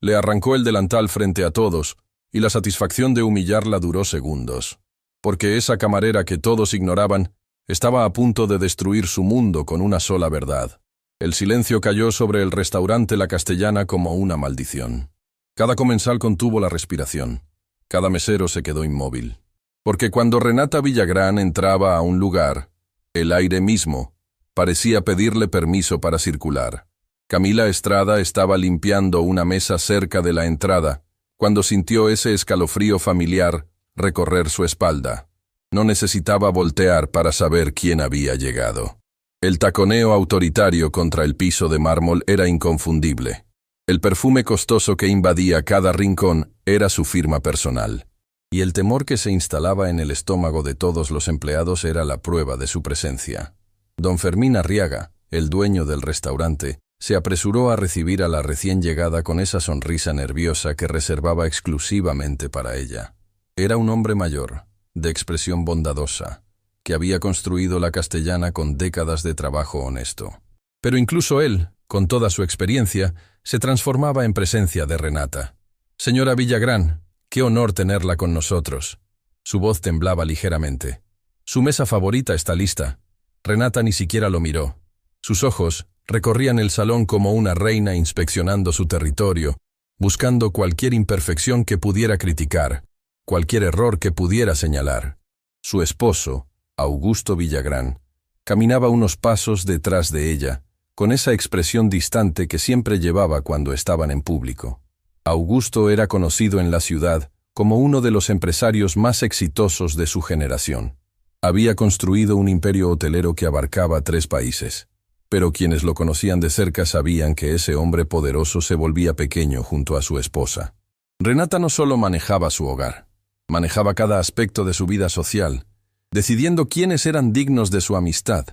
Le arrancó el delantal frente a todos, y la satisfacción de humillarla duró segundos. Porque esa camarera que todos ignoraban estaba a punto de destruir su mundo con una sola verdad. El silencio cayó sobre el restaurante La Castellana como una maldición. Cada comensal contuvo la respiración. Cada mesero se quedó inmóvil. Porque cuando Renata Villagrán entraba a un lugar, el aire mismo parecía pedirle permiso para circular. Camila Estrada estaba limpiando una mesa cerca de la entrada, cuando sintió ese escalofrío familiar recorrer su espalda. No necesitaba voltear para saber quién había llegado. El taconeo autoritario contra el piso de mármol era inconfundible. El perfume costoso que invadía cada rincón era su firma personal. Y el temor que se instalaba en el estómago de todos los empleados era la prueba de su presencia. Don Fermín Arriaga, el dueño del restaurante, se apresuró a recibir a la recién llegada con esa sonrisa nerviosa que reservaba exclusivamente para ella. Era un hombre mayor, de expresión bondadosa, que había construido La Castellana con décadas de trabajo honesto. Pero incluso él, con toda su experiencia, se transformaba en presencia de Renata. «Señora Villagrán, qué honor tenerla con nosotros». Su voz temblaba ligeramente. «Su mesa favorita está lista». Renata ni siquiera lo miró. Sus ojos recorrían el salón como una reina inspeccionando su territorio, buscando cualquier imperfección que pudiera criticar, cualquier error que pudiera señalar. Su esposo, Augusto Villagrán, caminaba unos pasos detrás de ella, con esa expresión distante que siempre llevaba cuando estaban en público. Augusto era conocido en la ciudad como uno de los empresarios más exitosos de su generación. Había construido un imperio hotelero que abarcaba 3 países, pero quienes lo conocían de cerca sabían que ese hombre poderoso se volvía pequeño junto a su esposa. Renata no solo manejaba su hogar, manejaba cada aspecto de su vida social, decidiendo quiénes eran dignos de su amistad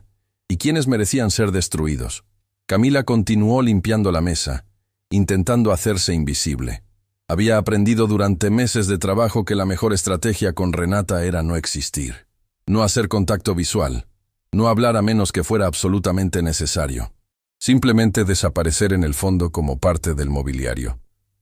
y quiénes merecían ser destruidos. Camila continuó limpiando la mesa, intentando hacerse invisible. Había aprendido durante meses de trabajo que la mejor estrategia con Renata era no existir, no hacer contacto visual, no hablar a menos que fuera absolutamente necesario, simplemente desaparecer en el fondo como parte del mobiliario.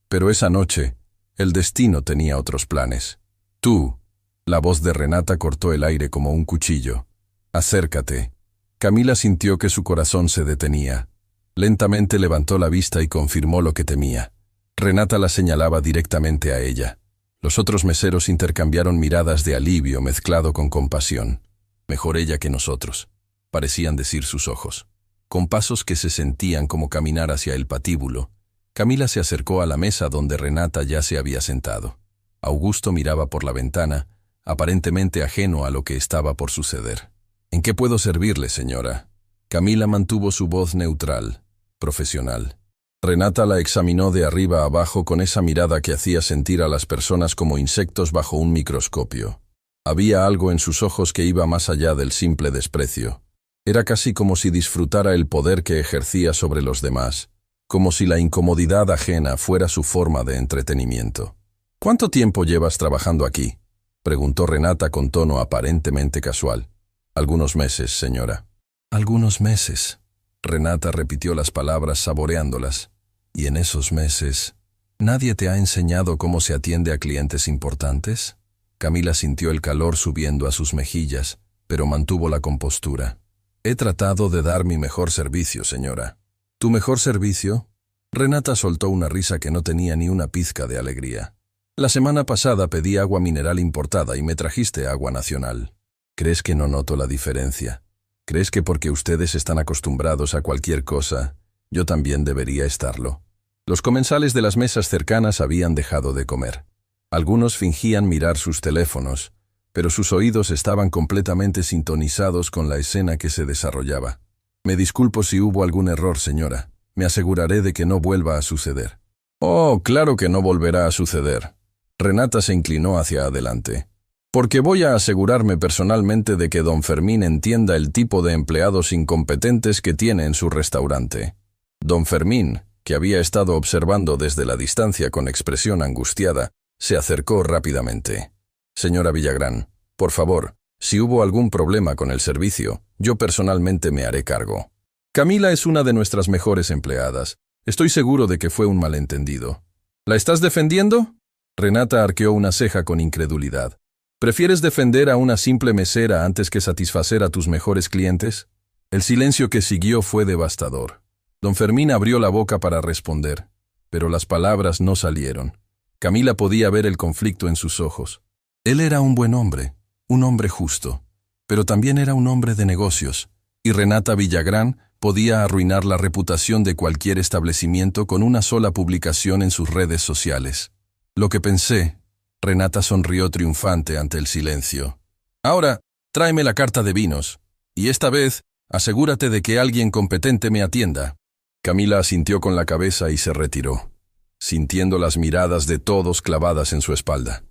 Pero esa noche, el destino tenía otros planes. «Tú», la voz de Renata cortó el aire como un cuchillo. «Acércate». Camila sintió que su corazón se detenía. Lentamente levantó la vista y confirmó lo que temía. Renata la señalaba directamente a ella. Los otros meseros intercambiaron miradas de alivio mezclado con compasión. «Mejor ella que nosotros», parecían decir sus ojos. Con pasos que se sentían como caminar hacia el patíbulo, Camila se acercó a la mesa donde Renata ya se había sentado. Augusto miraba por la ventana, aparentemente ajeno a lo que estaba por suceder. «¿En qué puedo servirle, señora?» Camila mantuvo su voz neutral, profesional. Renata la examinó de arriba a abajo con esa mirada que hacía sentir a las personas como insectos bajo un microscopio. Había algo en sus ojos que iba más allá del simple desprecio. Era casi como si disfrutara el poder que ejercía sobre los demás, como si la incomodidad ajena fuera su forma de entretenimiento. «¿Cuánto tiempo llevas trabajando aquí?», preguntó Renata con tono aparentemente casual. «Algunos meses, señora». «Algunos meses». Renata repitió las palabras saboreándolas. «¿Y en esos meses nadie te ha enseñado cómo se atiende a clientes importantes?» Camila sintió el calor subiendo a sus mejillas, pero mantuvo la compostura. «He tratado de dar mi mejor servicio, señora». «¿Tu mejor servicio?» Renata soltó una risa que no tenía ni una pizca de alegría. «La semana pasada pedí agua mineral importada y me trajiste agua nacional. ¿Crees que no noto la diferencia? ¿Crees que porque ustedes están acostumbrados a cualquier cosa, yo también debería estarlo?» Los comensales de las mesas cercanas habían dejado de comer. Algunos fingían mirar sus teléfonos, pero sus oídos estaban completamente sintonizados con la escena que se desarrollaba. «Me disculpo si hubo algún error, señora. Me aseguraré de que no vuelva a suceder». «Oh, claro que no volverá a suceder». Renata se inclinó hacia adelante. «Porque voy a asegurarme personalmente de que don Fermín entienda el tipo de empleados incompetentes que tiene en su restaurante». Don Fermín, que había estado observando desde la distancia con expresión angustiada, se acercó rápidamente. «Señora Villagrán, por favor, si hubo algún problema con el servicio, yo personalmente me haré cargo. Camila es una de nuestras mejores empleadas. Estoy seguro de que fue un malentendido». ¿La estás defendiendo? Renata arqueó una ceja con incredulidad. ¿Prefieres defender a una simple mesera antes que satisfacer a tus mejores clientes? El silencio que siguió fue devastador. Don Fermín abrió la boca para responder, pero las palabras no salieron. Camila podía ver el conflicto en sus ojos. Él era un buen hombre, un hombre justo, pero también era un hombre de negocios, y Renata Villagrán podía arruinar la reputación de cualquier establecimiento con una sola publicación en sus redes sociales. Lo que pensé, Renata sonrió triunfante ante el silencio. Ahora, tráeme la carta de vinos, y esta vez, asegúrate de que alguien competente me atienda. Camila asintió con la cabeza y se retiró, sintiendo las miradas de todos clavadas en su espalda.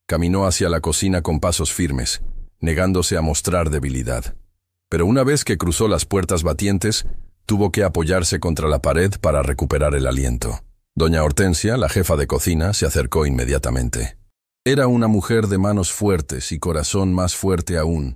Caminó hacia la cocina con pasos firmes, negándose a mostrar debilidad. Pero una vez que cruzó las puertas batientes, tuvo que apoyarse contra la pared para recuperar el aliento. Doña Hortensia, la jefa de cocina, se acercó inmediatamente. Era una mujer de manos fuertes y corazón más fuerte aún,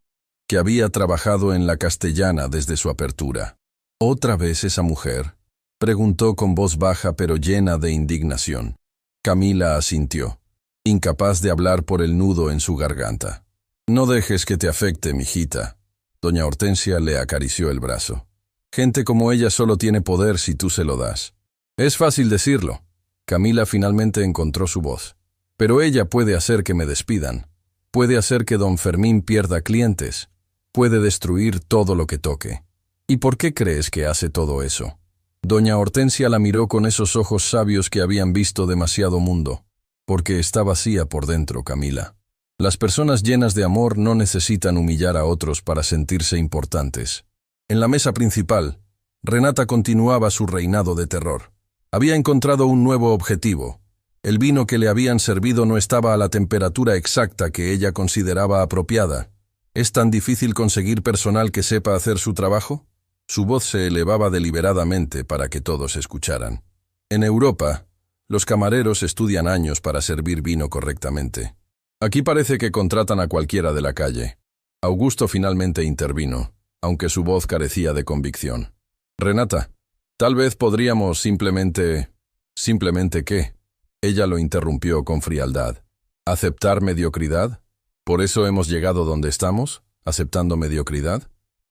que había trabajado en la Castellana desde su apertura. ¿Otra vez esa mujer?, preguntó con voz baja pero llena de indignación. Camila asintió, incapaz de hablar por el nudo en su garganta. No dejes que te afecte, mijita. Doña Hortensia le acarició el brazo. Gente como ella solo tiene poder si tú se lo das. Es fácil decirlo. Camila finalmente encontró su voz. Pero ella puede hacer que me despidan. Puede hacer que don Fermín pierda clientes. Puede destruir todo lo que toque. ¿Y por qué crees que hace todo eso? Doña Hortensia la miró con esos ojos sabios que habían visto demasiado mundo. Porque está vacía por dentro, Camila. Las personas llenas de amor no necesitan humillar a otros para sentirse importantes. En la mesa principal, Renata continuaba su reinado de terror. Había encontrado un nuevo objetivo. El vino que le habían servido no estaba a la temperatura exacta que ella consideraba apropiada. ¿Es tan difícil conseguir personal que sepa hacer su trabajo? Su voz se elevaba deliberadamente para que todos escucharan. En Europa, los camareros estudian años para servir vino correctamente. Aquí parece que contratan a cualquiera de la calle. Augusto finalmente intervino, aunque su voz carecía de convicción. Renata, tal vez podríamos simplemente... ¿Simplemente qué? Ella lo interrumpió con frialdad. ¿Aceptar mediocridad? ¿Por eso hemos llegado donde estamos, aceptando mediocridad?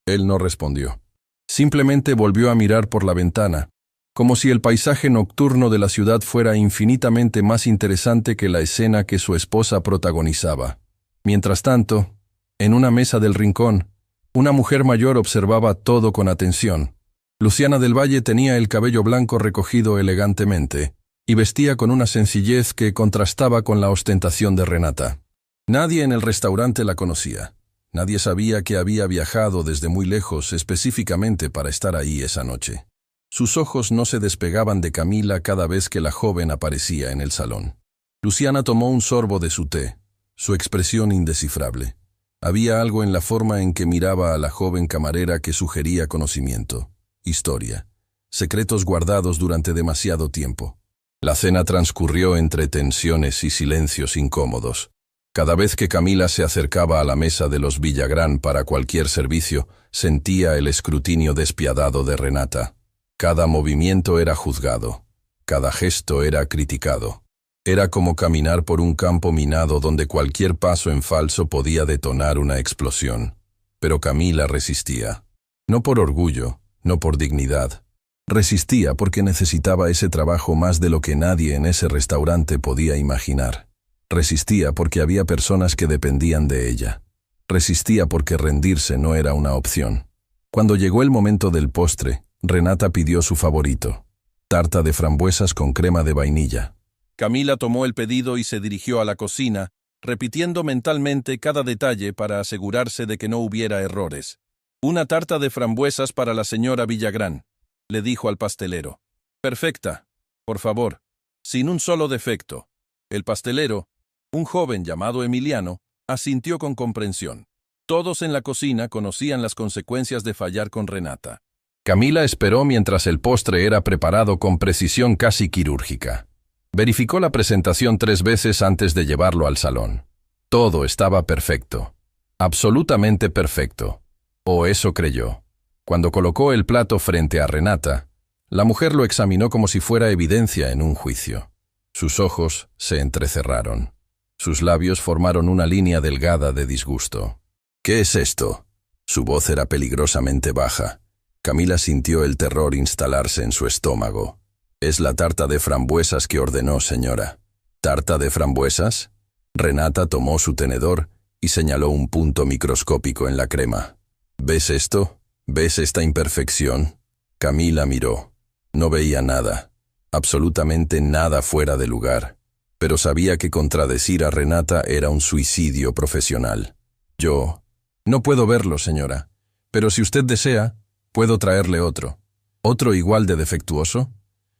Él no respondió. Simplemente volvió a mirar por la ventana, como si el paisaje nocturno de la ciudad fuera infinitamente más interesante que la escena que su esposa protagonizaba. Mientras tanto, en una mesa del rincón, una mujer mayor observaba todo con atención. Luciana del Valle tenía el cabello blanco recogido elegantemente, y vestía con una sencillez que contrastaba con la ostentación de Renata. Nadie en el restaurante la conocía. Nadie sabía que había viajado desde muy lejos específicamente para estar ahí esa noche. Sus ojos no se despegaban de Camila cada vez que la joven aparecía en el salón. Luciana tomó un sorbo de su té, su expresión indescifrable. Había algo en la forma en que miraba a la joven camarera que sugería conocimiento, historia, secretos guardados durante demasiado tiempo. La cena transcurrió entre tensiones y silencios incómodos. Cada vez que Camila se acercaba a la mesa de los Villagrán para cualquier servicio, sentía el escrutinio despiadado de Renata. Cada movimiento era juzgado, cada gesto era criticado. Era como caminar por un campo minado donde cualquier paso en falso podía detonar una explosión. Pero Camila resistía. No por orgullo, no por dignidad. Resistía porque necesitaba ese trabajo más de lo que nadie en ese restaurante podía imaginar. Resistía porque había personas que dependían de ella. Resistía porque rendirse no era una opción. Cuando llegó el momento del postre, Renata pidió su favorito, tarta de frambuesas con crema de vainilla. Camila tomó el pedido y se dirigió a la cocina, repitiendo mentalmente cada detalle para asegurarse de que no hubiera errores. «Una tarta de frambuesas para la señora Villagrán», le dijo al pastelero. «Perfecta, por favor, sin un solo defecto». El pastelero, un joven llamado Emiliano, asintió con comprensión. Todos en la cocina conocían las consecuencias de fallar con Renata. Camila esperó mientras el postre era preparado con precisión casi quirúrgica. Verificó la presentación 3 veces antes de llevarlo al salón. Todo estaba perfecto. Absolutamente perfecto. O eso creyó. Cuando colocó el plato frente a Renata, la mujer lo examinó como si fuera evidencia en un juicio. Sus ojos se entrecerraron. Sus labios formaron una línea delgada de disgusto. «¿Qué es esto?» Su voz era peligrosamente baja. Camila sintió el terror instalarse en su estómago. «Es la tarta de frambuesas que ordenó, señora». «¿Tarta de frambuesas?» Renata tomó su tenedor y señaló un punto microscópico en la crema. «¿Ves esto? ¿Ves esta imperfección?» Camila miró. No veía nada, absolutamente nada fuera de lugar, pero sabía que contradecir a Renata era un suicidio profesional. «Yo no puedo verlo, señora, pero si usted desea, puedo traerle otro». «¿Otro igual de defectuoso?»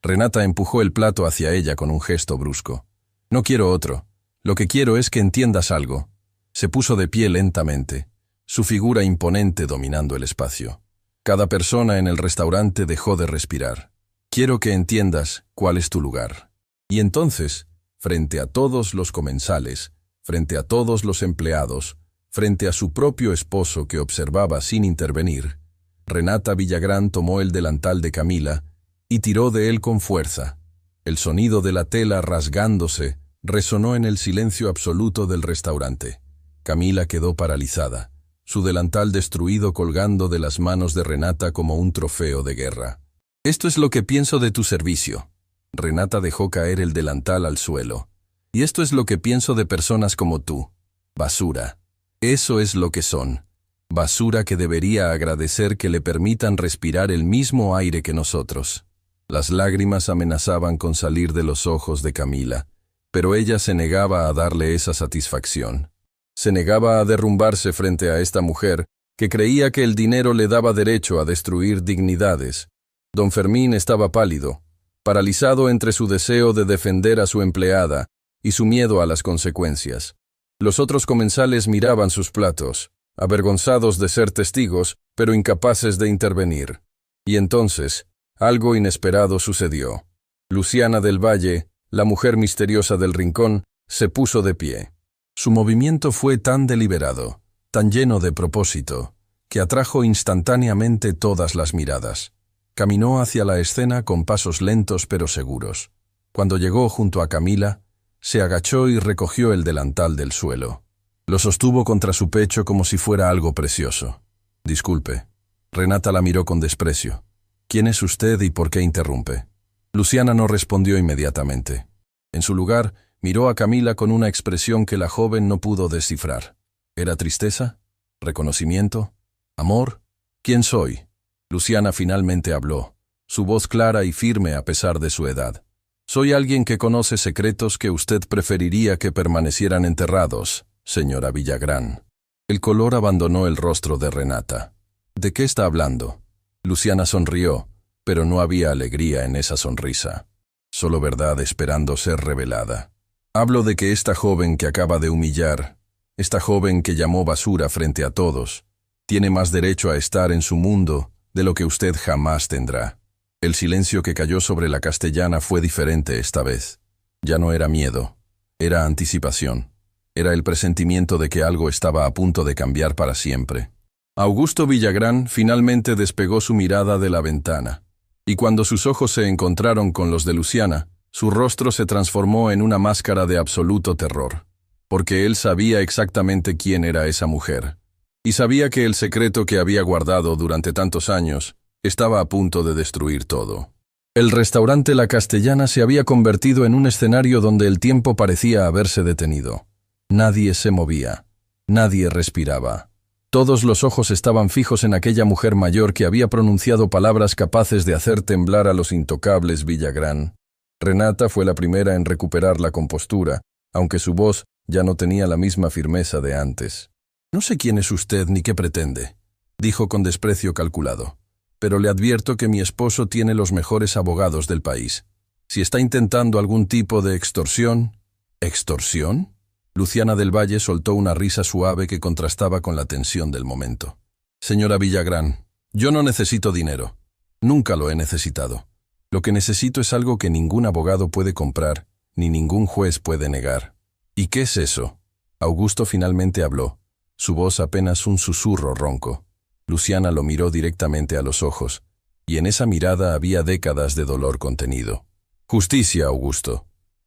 Renata empujó el plato hacia ella con un gesto brusco. «No quiero otro. Lo que quiero es que entiendas algo». Se puso de pie lentamente, su figura imponente dominando el espacio. Cada persona en el restaurante dejó de respirar. «Quiero que entiendas cuál es tu lugar». Y entonces, frente a todos los comensales, frente a todos los empleados, frente a su propio esposo que observaba sin intervenir, Renata Villagrán tomó el delantal de Camila y tiró de él con fuerza. El sonido de la tela rasgándose resonó en el silencio absoluto del restaurante. Camila quedó paralizada, su delantal destruido colgando de las manos de Renata como un trofeo de guerra. «Esto es lo que pienso de tu servicio». Renata dejó caer el delantal al suelo. «Y esto es lo que pienso de personas como tú. Basura. Eso es lo que son. Basura que debería agradecer que le permitan respirar el mismo aire que nosotros». Las lágrimas amenazaban con salir de los ojos de Camila, pero ella se negaba a darle esa satisfacción. Se negaba a derrumbarse frente a esta mujer que creía que el dinero le daba derecho a destruir dignidades. Don Fermín estaba pálido, paralizado entre su deseo de defender a su empleada y su miedo a las consecuencias. Los otros comensales miraban sus platos, avergonzados de ser testigos, pero incapaces de intervenir. Y entonces, algo inesperado sucedió. Luciana del Valle, la mujer misteriosa del rincón, se puso de pie. Su movimiento fue tan deliberado, tan lleno de propósito, que atrajo instantáneamente todas las miradas. Caminó hacia la escena con pasos lentos pero seguros. Cuando llegó junto a Camila, se agachó y recogió el delantal del suelo. Lo sostuvo contra su pecho como si fuera algo precioso. «Disculpe». Renata la miró con desprecio. «¿Quién es usted y por qué interrumpe?» Luciana no respondió inmediatamente. En su lugar, miró a Camila con una expresión que la joven no pudo descifrar. ¿Era tristeza? ¿Reconocimiento? ¿Amor? ¿Quién soy? Luciana finalmente habló, su voz clara y firme a pesar de su edad. «Soy alguien que conoce secretos que usted preferiría que permanecieran enterrados, señora Villagrán». El color abandonó el rostro de Renata. «¿De qué está hablando?» Luciana sonrió, pero no había alegría en esa sonrisa. Solo verdad esperando ser revelada. «Hablo de que esta joven que acaba de humillar, esta joven que llamó basura frente a todos, tiene más derecho a estar en su mundo de lo que usted jamás tendrá». El silencio que cayó sobre la castellana fue diferente esta vez. Ya no era miedo, era anticipación. Era el presentimiento de que algo estaba a punto de cambiar para siempre. Augusto Villagrán finalmente despegó su mirada de la ventana, y cuando sus ojos se encontraron con los de Luciana, su rostro se transformó en una máscara de absoluto terror, porque él sabía exactamente quién era esa mujer, y sabía que el secreto que había guardado durante tantos años estaba a punto de destruir todo. El restaurante La Castellana se había convertido en un escenario donde el tiempo parecía haberse detenido. Nadie se movía, nadie respiraba. Todos los ojos estaban fijos en aquella mujer mayor que había pronunciado palabras capaces de hacer temblar a los intocables Villagrán. Renata fue la primera en recuperar la compostura, aunque su voz ya no tenía la misma firmeza de antes. «No sé quién es usted ni qué pretende», dijo con desprecio calculado. «Pero le advierto que mi esposo tiene los mejores abogados del país. Si está intentando algún tipo de extorsión...» «¿Extorsión?» Luciana del Valle soltó una risa suave que contrastaba con la tensión del momento. «Señora Villagrán, yo no necesito dinero. Nunca lo he necesitado. Lo que necesito es algo que ningún abogado puede comprar, ni ningún juez puede negar». «¿Y qué es eso?» Augusto finalmente habló, su voz apenas un susurro ronco. Luciana lo miró directamente a los ojos, y en esa mirada había décadas de dolor contenido. «Justicia, Augusto.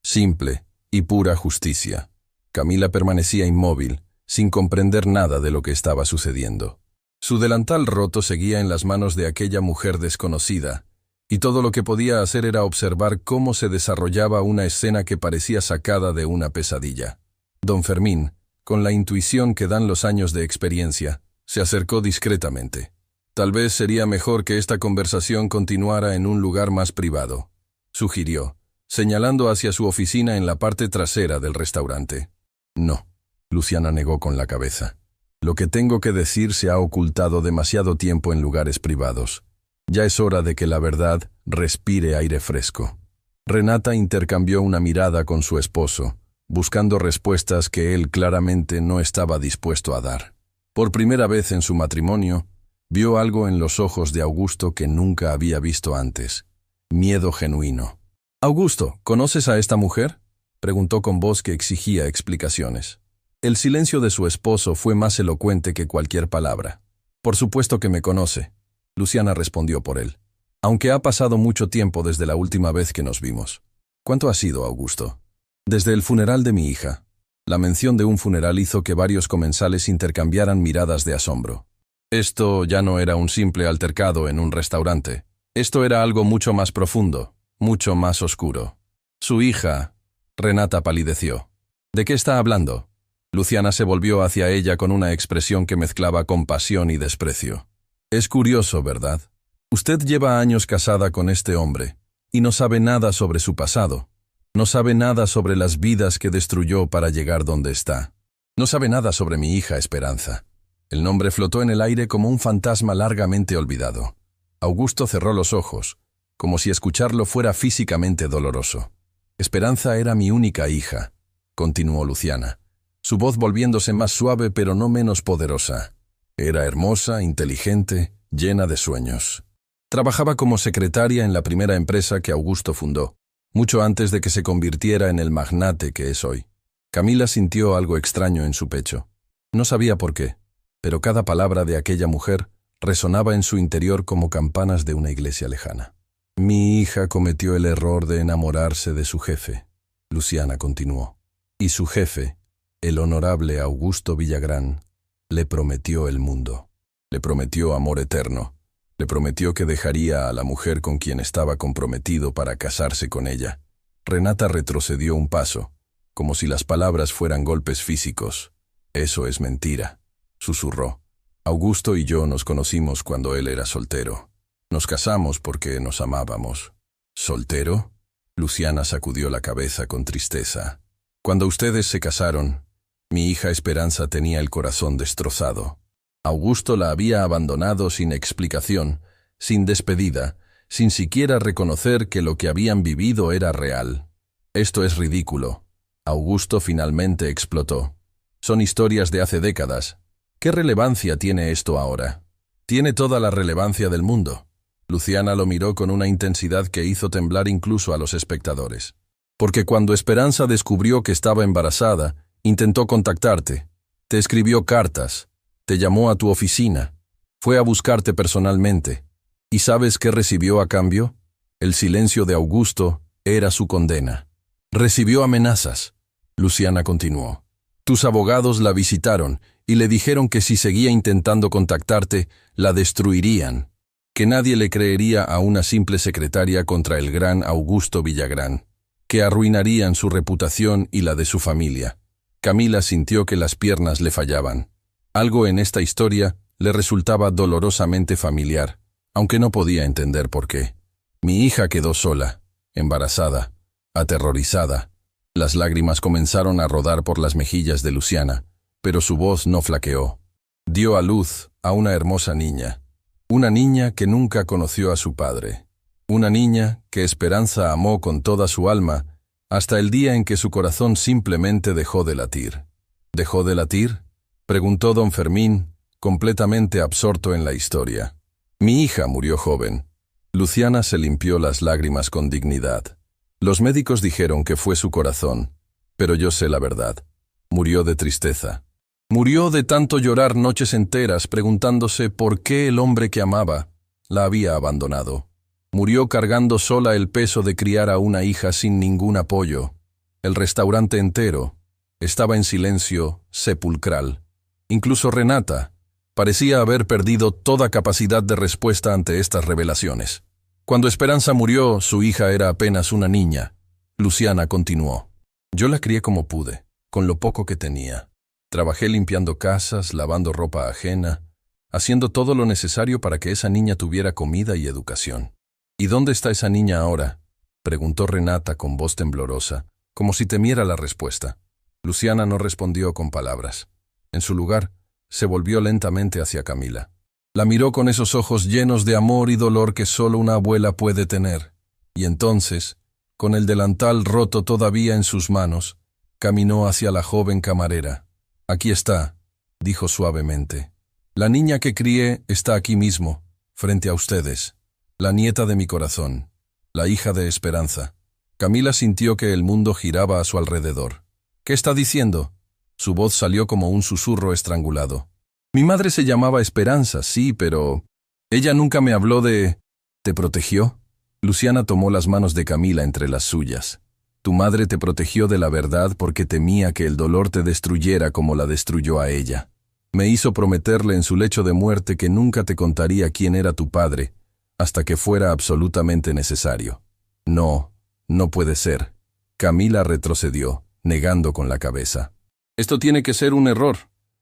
Simple y pura justicia. Camila permanecía inmóvil, sin comprender nada de lo que estaba sucediendo. Su delantal roto seguía en las manos de aquella mujer desconocida, y todo lo que podía hacer era observar cómo se desarrollaba una escena que parecía sacada de una pesadilla. Don Fermín, con la intuición que dan los años de experiencia, se acercó discretamente. Tal vez sería mejor que esta conversación continuara en un lugar más privado, sugirió, señalando hacia su oficina en la parte trasera del restaurante. No, Luciana negó con la cabeza. Lo que tengo que decir se ha ocultado demasiado tiempo en lugares privados. Ya es hora de que la verdad respire aire fresco. Renata intercambió una mirada con su esposo, buscando respuestas que él claramente no estaba dispuesto a dar. Por primera vez en su matrimonio, vio algo en los ojos de Augusto que nunca había visto antes. Miedo genuino. «Augusto, ¿conoces a esta mujer?», preguntó con voz que exigía explicaciones. El silencio de su esposo fue más elocuente que cualquier palabra. «Por supuesto que me conoce», Luciana respondió por él. «Aunque ha pasado mucho tiempo desde la última vez que nos vimos». «¿Cuánto ha sido, Augusto?» «Desde el funeral de mi hija». La mención de un funeral hizo que varios comensales intercambiaran miradas de asombro. Esto ya no era un simple altercado en un restaurante. Esto era algo mucho más profundo, mucho más oscuro. Su hija... Renata palideció. «¿De qué está hablando?». Luciana se volvió hacia ella con una expresión que mezclaba compasión y desprecio. «Es curioso, ¿verdad? Usted lleva años casada con este hombre, y no sabe nada sobre su pasado. No sabe nada sobre las vidas que destruyó para llegar donde está. No sabe nada sobre mi hija Esperanza». El nombre flotó en el aire como un fantasma largamente olvidado. Augusto cerró los ojos, como si escucharlo fuera físicamente doloroso. «Esperanza era mi única hija», continuó Luciana, su voz volviéndose más suave pero no menos poderosa. Era hermosa, inteligente, llena de sueños. Trabajaba como secretaria en la primera empresa que Augusto fundó, mucho antes de que se convirtiera en el magnate que es hoy. Camila sintió algo extraño en su pecho. No sabía por qué, pero cada palabra de aquella mujer resonaba en su interior como campanas de una iglesia lejana. «Mi hija cometió el error de enamorarse de su jefe», Luciana continuó. «Y su jefe, el honorable Augusto Villagrán, le prometió el mundo. Le prometió amor eterno. Le prometió que dejaría a la mujer con quien estaba comprometido para casarse con ella». Renata retrocedió un paso, como si las palabras fueran golpes físicos. «Eso es mentira», susurró. «Augusto y yo nos conocimos cuando él era soltero. Nos casamos porque nos amábamos». «¿Soltero?», Luciana sacudió la cabeza con tristeza. «Cuando ustedes se casaron, mi hija Esperanza tenía el corazón destrozado. Augusto la había abandonado sin explicación, sin despedida, sin siquiera reconocer que lo que habían vivido era real. Esto es ridículo». Augusto finalmente explotó. «Son historias de hace décadas. ¿Qué relevancia tiene esto ahora?». «Tiene toda la relevancia del mundo». Luciana lo miró con una intensidad que hizo temblar incluso a los espectadores. «Porque cuando Esperanza descubrió que estaba embarazada, intentó contactarte. Te escribió cartas. Te llamó a tu oficina. Fue a buscarte personalmente. ¿Y sabes qué recibió a cambio? El silencio de Augusto era su condena. Recibió amenazas». Luciana continuó. «Tus abogados la visitaron y le dijeron que si seguía intentando contactarte, la destruirían. Que nadie le creería a una simple secretaria contra el gran Augusto Villagrán. Que arruinarían su reputación y la de su familia». Camila sintió que las piernas le fallaban. Algo en esta historia le resultaba dolorosamente familiar, aunque no podía entender por qué. «Mi hija quedó sola, embarazada, aterrorizada». Las lágrimas comenzaron a rodar por las mejillas de Luciana, pero su voz no flaqueó. «Dio a luz a una hermosa niña. Una niña que nunca conoció a su padre. Una niña que Esperanza amó con toda su alma, hasta el día en que su corazón simplemente dejó de latir». «¿Dejó de latir?», preguntó don Fermín, completamente absorto en la historia. «Mi hija murió joven». Luciana se limpió las lágrimas con dignidad. «Los médicos dijeron que fue su corazón, pero yo sé la verdad. Murió de tristeza. Murió de tanto llorar noches enteras preguntándose por qué el hombre que amaba la había abandonado. Murió cargando sola el peso de criar a una hija sin ningún apoyo, El restaurante entero estaba en silencio sepulcral. Incluso Renata parecía haber perdido toda capacidad de respuesta ante estas revelaciones. Cuando Esperanza murió, su hija era apenas una niña. Luciana continuó. Yo la crié como pude, con lo poco que tenía. Trabajé limpiando casas, lavando ropa ajena, haciendo todo lo necesario para que esa niña tuviera comida y educación. ¿Y dónde está esa niña ahora?, preguntó Renata con voz temblorosa, como si temiera la respuesta. Luciana no respondió con palabras. En su lugar, se volvió lentamente hacia Camila. La miró con esos ojos llenos de amor y dolor que solo una abuela puede tener, y entonces, con el delantal roto todavía en sus manos, caminó hacia la joven camarera. «Aquí está», dijo suavemente. «La niña que crié está aquí mismo, frente a ustedes. La nieta de mi corazón, la hija de Esperanza». Camila sintió que el mundo giraba a su alrededor. «¿Qué está diciendo?». Su voz salió como un susurro estrangulado. «Mi madre se llamaba Esperanza, sí, pero ella nunca me habló de... ¿Te protegió?». Luciana tomó las manos de Camila entre las suyas. «Tu madre te protegió de la verdad porque temía que el dolor te destruyera como la destruyó a ella. Me hizo prometerle en su lecho de muerte que nunca te contaría quién era tu padre, hasta que fuera absolutamente necesario». «No, no puede ser». Camila retrocedió, negando con la cabeza. «Esto tiene que ser un error.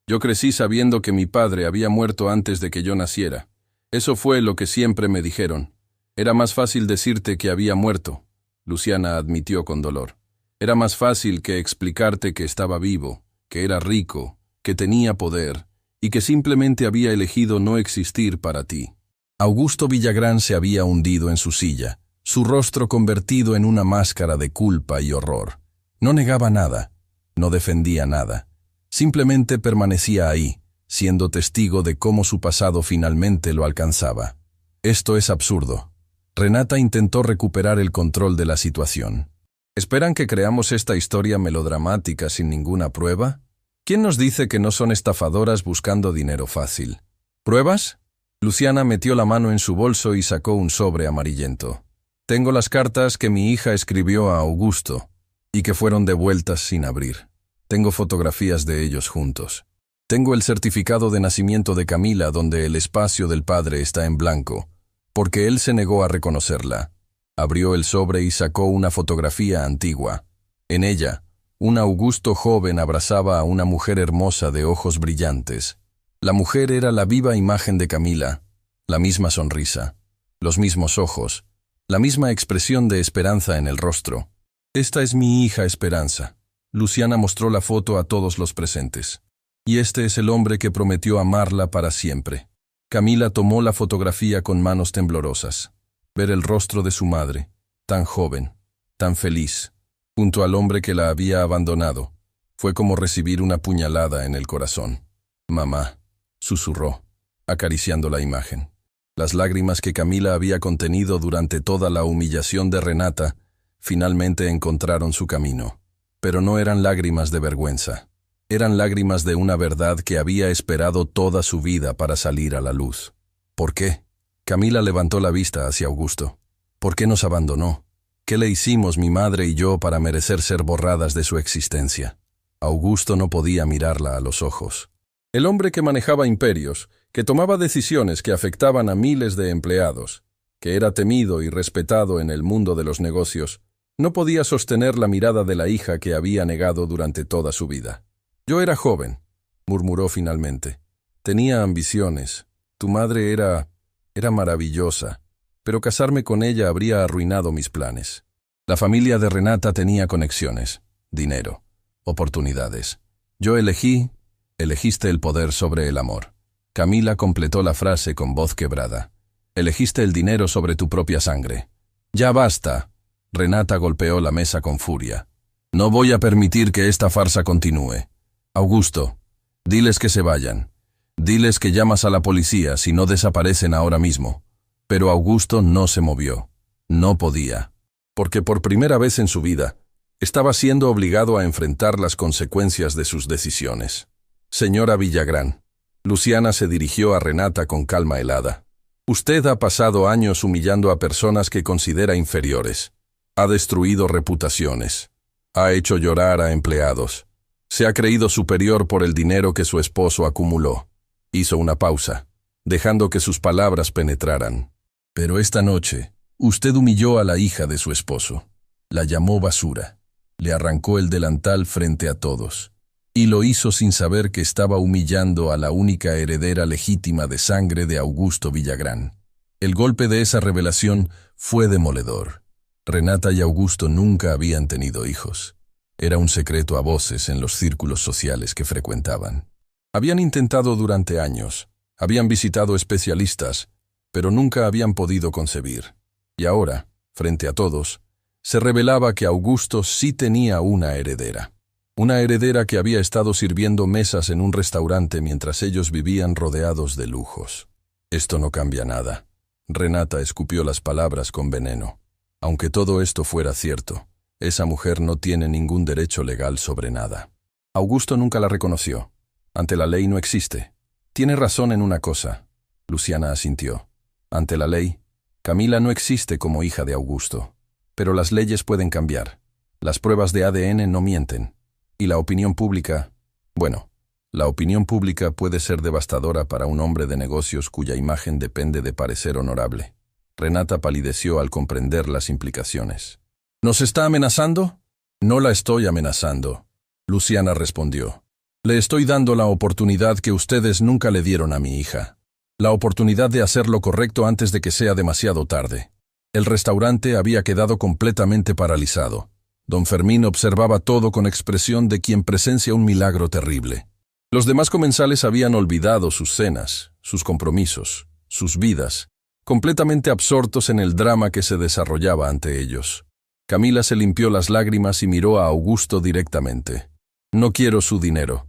Yo crecí sabiendo que mi padre había muerto antes de que yo naciera. Eso fue lo que siempre me dijeron. Era más fácil decirte que había muerto», Luciana admitió con dolor. «Era más fácil que explicarte que estaba vivo, que era rico, que tenía poder, y que simplemente había elegido no existir para ti». Augusto Villagrán se había hundido en su silla, su rostro convertido en una máscara de culpa y horror. No negaba nada, no defendía nada. Simplemente permanecía ahí, siendo testigo de cómo su pasado finalmente lo alcanzaba. «Esto es absurdo». Renata intentó recuperar el control de la situación. ¿Esperan que creamos esta historia melodramática sin ninguna prueba? ¿Quién nos dice que no son estafadoras buscando dinero fácil? ¿Pruebas? Luciana metió la mano en su bolso y sacó un sobre amarillento. «Tengo las cartas que mi hija escribió a Augusto y que fueron devueltas sin abrir. Tengo fotografías de ellos juntos. Tengo el certificado de nacimiento de Camila donde el espacio del padre está en blanco, porque él se negó a reconocerla». Abrió el sobre y sacó una fotografía antigua. En ella, un Augusto joven abrazaba a una mujer hermosa de ojos brillantes. La mujer era la viva imagen de Camila, la misma sonrisa, los mismos ojos, la misma expresión de esperanza en el rostro. «Esta es mi hija Esperanza». Luciana mostró la foto a todos los presentes. «Y este es el hombre que prometió amarla para siempre». Camila tomó la fotografía con manos temblorosas. Ver el rostro de su madre, tan joven, tan feliz, junto al hombre que la había abandonado, fue como recibir una puñalada en el corazón. «Mamá», susurró, acariciando la imagen. Las lágrimas que Camila había contenido durante toda la humillación de Renata finalmente encontraron su camino. Pero no eran lágrimas de vergüenza. Eran lágrimas de una verdad que había esperado toda su vida para salir a la luz. ¿Por qué? Camila levantó la vista hacia Augusto. ¿Por qué nos abandonó? ¿Qué le hicimos mi madre y yo para merecer ser borradas de su existencia? Augusto no podía mirarla a los ojos. El hombre que manejaba imperios, que tomaba decisiones que afectaban a miles de empleados, que era temido y respetado en el mundo de los negocios, no podía sostener la mirada de la hija que había negado durante toda su vida. «Yo era joven», murmuró finalmente. «Tenía ambiciones. Tu madre era maravillosa, pero casarme con ella habría arruinado mis planes». La familia de Renata tenía conexiones, dinero, oportunidades. «Yo elegiste el poder sobre el amor». Camila completó la frase con voz quebrada. «Elegiste el dinero sobre tu propia sangre». «Ya basta». Renata golpeó la mesa con furia. «No voy a permitir que esta farsa continúe. Augusto, diles que se vayan. Diles que llamas a la policía si no desaparecen ahora mismo». Pero Augusto no se movió. No podía. Porque por primera vez en su vida, estaba siendo obligado a enfrentar las consecuencias de sus decisiones. «Señora Villagrán». Luciana se dirigió a Renata con calma helada. «Usted ha pasado años humillando a personas que considera inferiores. Ha destruido reputaciones. Ha hecho llorar a empleados. Se ha creído superior por el dinero que su esposo acumuló. Hizo una pausa, dejando que sus palabras penetraran. Pero esta noche, usted humilló a la hija de su esposo. La llamó basura. Le arrancó el delantal frente a todos. Y lo hizo sin saber que estaba humillando a la única heredera legítima de sangre de Augusto Villagrán. El golpe de esa revelación fue demoledor. Renata y Augusto nunca habían tenido hijos. Era un secreto a voces en los círculos sociales que frecuentaban. Habían intentado durante años, habían visitado especialistas, pero nunca habían podido concebir. Y ahora, frente a todos, se revelaba que Augusto sí tenía una heredera. Una heredera que había estado sirviendo mesas en un restaurante mientras ellos vivían rodeados de lujos. Esto no cambia nada. Renata escupió las palabras con veneno. Aunque todo esto fuera cierto, esa mujer no tiene ningún derecho legal sobre nada. Augusto nunca la reconoció. Ante la ley no existe. Tiene razón en una cosa. Luciana asintió. Ante la ley, Camila no existe como hija de Augusto. Pero las leyes pueden cambiar. Las pruebas de ADN no mienten. Y la opinión pública, bueno, la opinión pública puede ser devastadora para un hombre de negocios cuya imagen depende de parecer honorable. Renata palideció al comprender las implicaciones. ¿Nos está amenazando? No la estoy amenazando, Luciana respondió. Le estoy dando la oportunidad que ustedes nunca le dieron a mi hija. La oportunidad de hacer lo correcto antes de que sea demasiado tarde. El restaurante había quedado completamente paralizado. Don Fermín observaba todo con expresión de quien presencia un milagro terrible. Los demás comensales habían olvidado sus cenas, sus compromisos, sus vidas, completamente absortos en el drama que se desarrollaba ante ellos. Camila se limpió las lágrimas y miró a Augusto directamente. «No quiero su dinero»,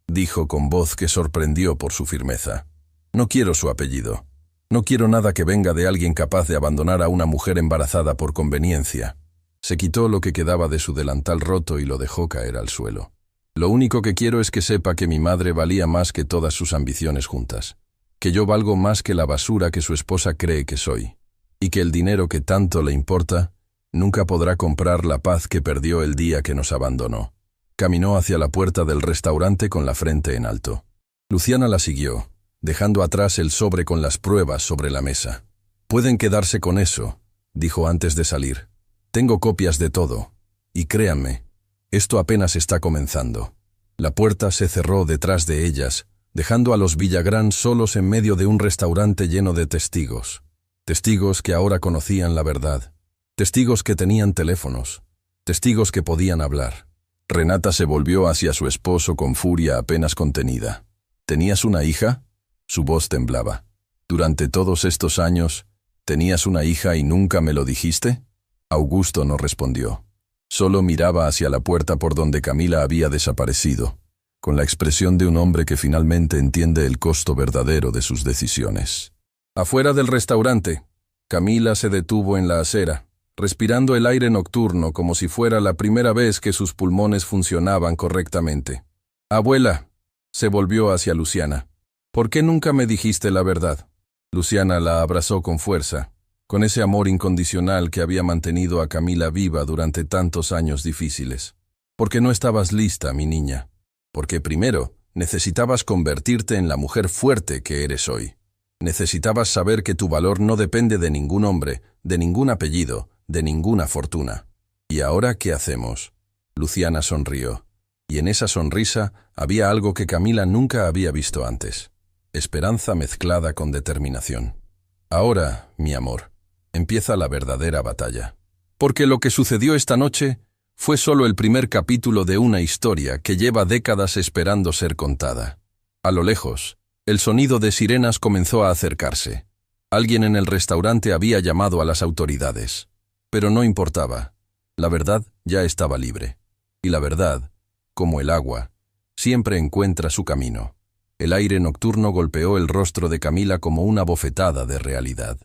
dijo con voz que sorprendió por su firmeza. «No quiero su apellido. No quiero nada que venga de alguien capaz de abandonar a una mujer embarazada por conveniencia». Se quitó lo que quedaba de su delantal roto y lo dejó caer al suelo. «Lo único que quiero es que sepa que mi madre valía más que todas sus ambiciones juntas. Que yo valgo más que la basura que su esposa cree que soy. Y que el dinero que tanto le importa nunca podrá comprar la paz que perdió el día que nos abandonó». Caminó hacia la puerta del restaurante con la frente en alto. Luciana la siguió, dejando atrás el sobre con las pruebas sobre la mesa. «Pueden quedarse con eso», dijo antes de salir. «Tengo copias de todo. Y créanme, esto apenas está comenzando». La puerta se cerró detrás de ellas, dejando a los Villagrán solos en medio de un restaurante lleno de testigos. Testigos que ahora conocían la verdad. Testigos que tenían teléfonos. Testigos que podían hablar. Renata se volvió hacia su esposo con furia apenas contenida. «¿Tenías una hija?» Su voz temblaba. «Durante todos estos años, ¿tenías una hija y nunca me lo dijiste?» Augusto no respondió. Solo miraba hacia la puerta por donde Camila había desaparecido, con la expresión de un hombre que finalmente entiende el costo verdadero de sus decisiones. Afuera del restaurante, Camila se detuvo en la acera, respirando el aire nocturno como si fuera la primera vez que sus pulmones funcionaban correctamente. «Abuela», se volvió hacia Luciana. «¿Por qué nunca me dijiste la verdad?» Luciana la abrazó con fuerza, con ese amor incondicional que había mantenido a Camila viva durante tantos años difíciles. «Porque no estabas lista, mi niña. Porque primero necesitabas convertirte en la mujer fuerte que eres hoy. Necesitabas saber que tu valor no depende de ningún hombre, de ningún apellido, de ninguna fortuna. ¿Y ahora qué hacemos?» Luciana sonrió, y en esa sonrisa había algo que Camila nunca había visto antes. Esperanza mezclada con determinación. «Ahora, mi amor, empieza la verdadera batalla. Porque lo que sucedió esta noche fue solo el primer capítulo de una historia que lleva décadas esperando ser contada». A lo lejos, el sonido de sirenas comenzó a acercarse. Alguien en el restaurante había llamado a las autoridades. Pero no importaba. La verdad ya estaba libre. Y la verdad, como el agua, siempre encuentra su camino. El aire nocturno golpeó el rostro de Camila como una bofetada de realidad.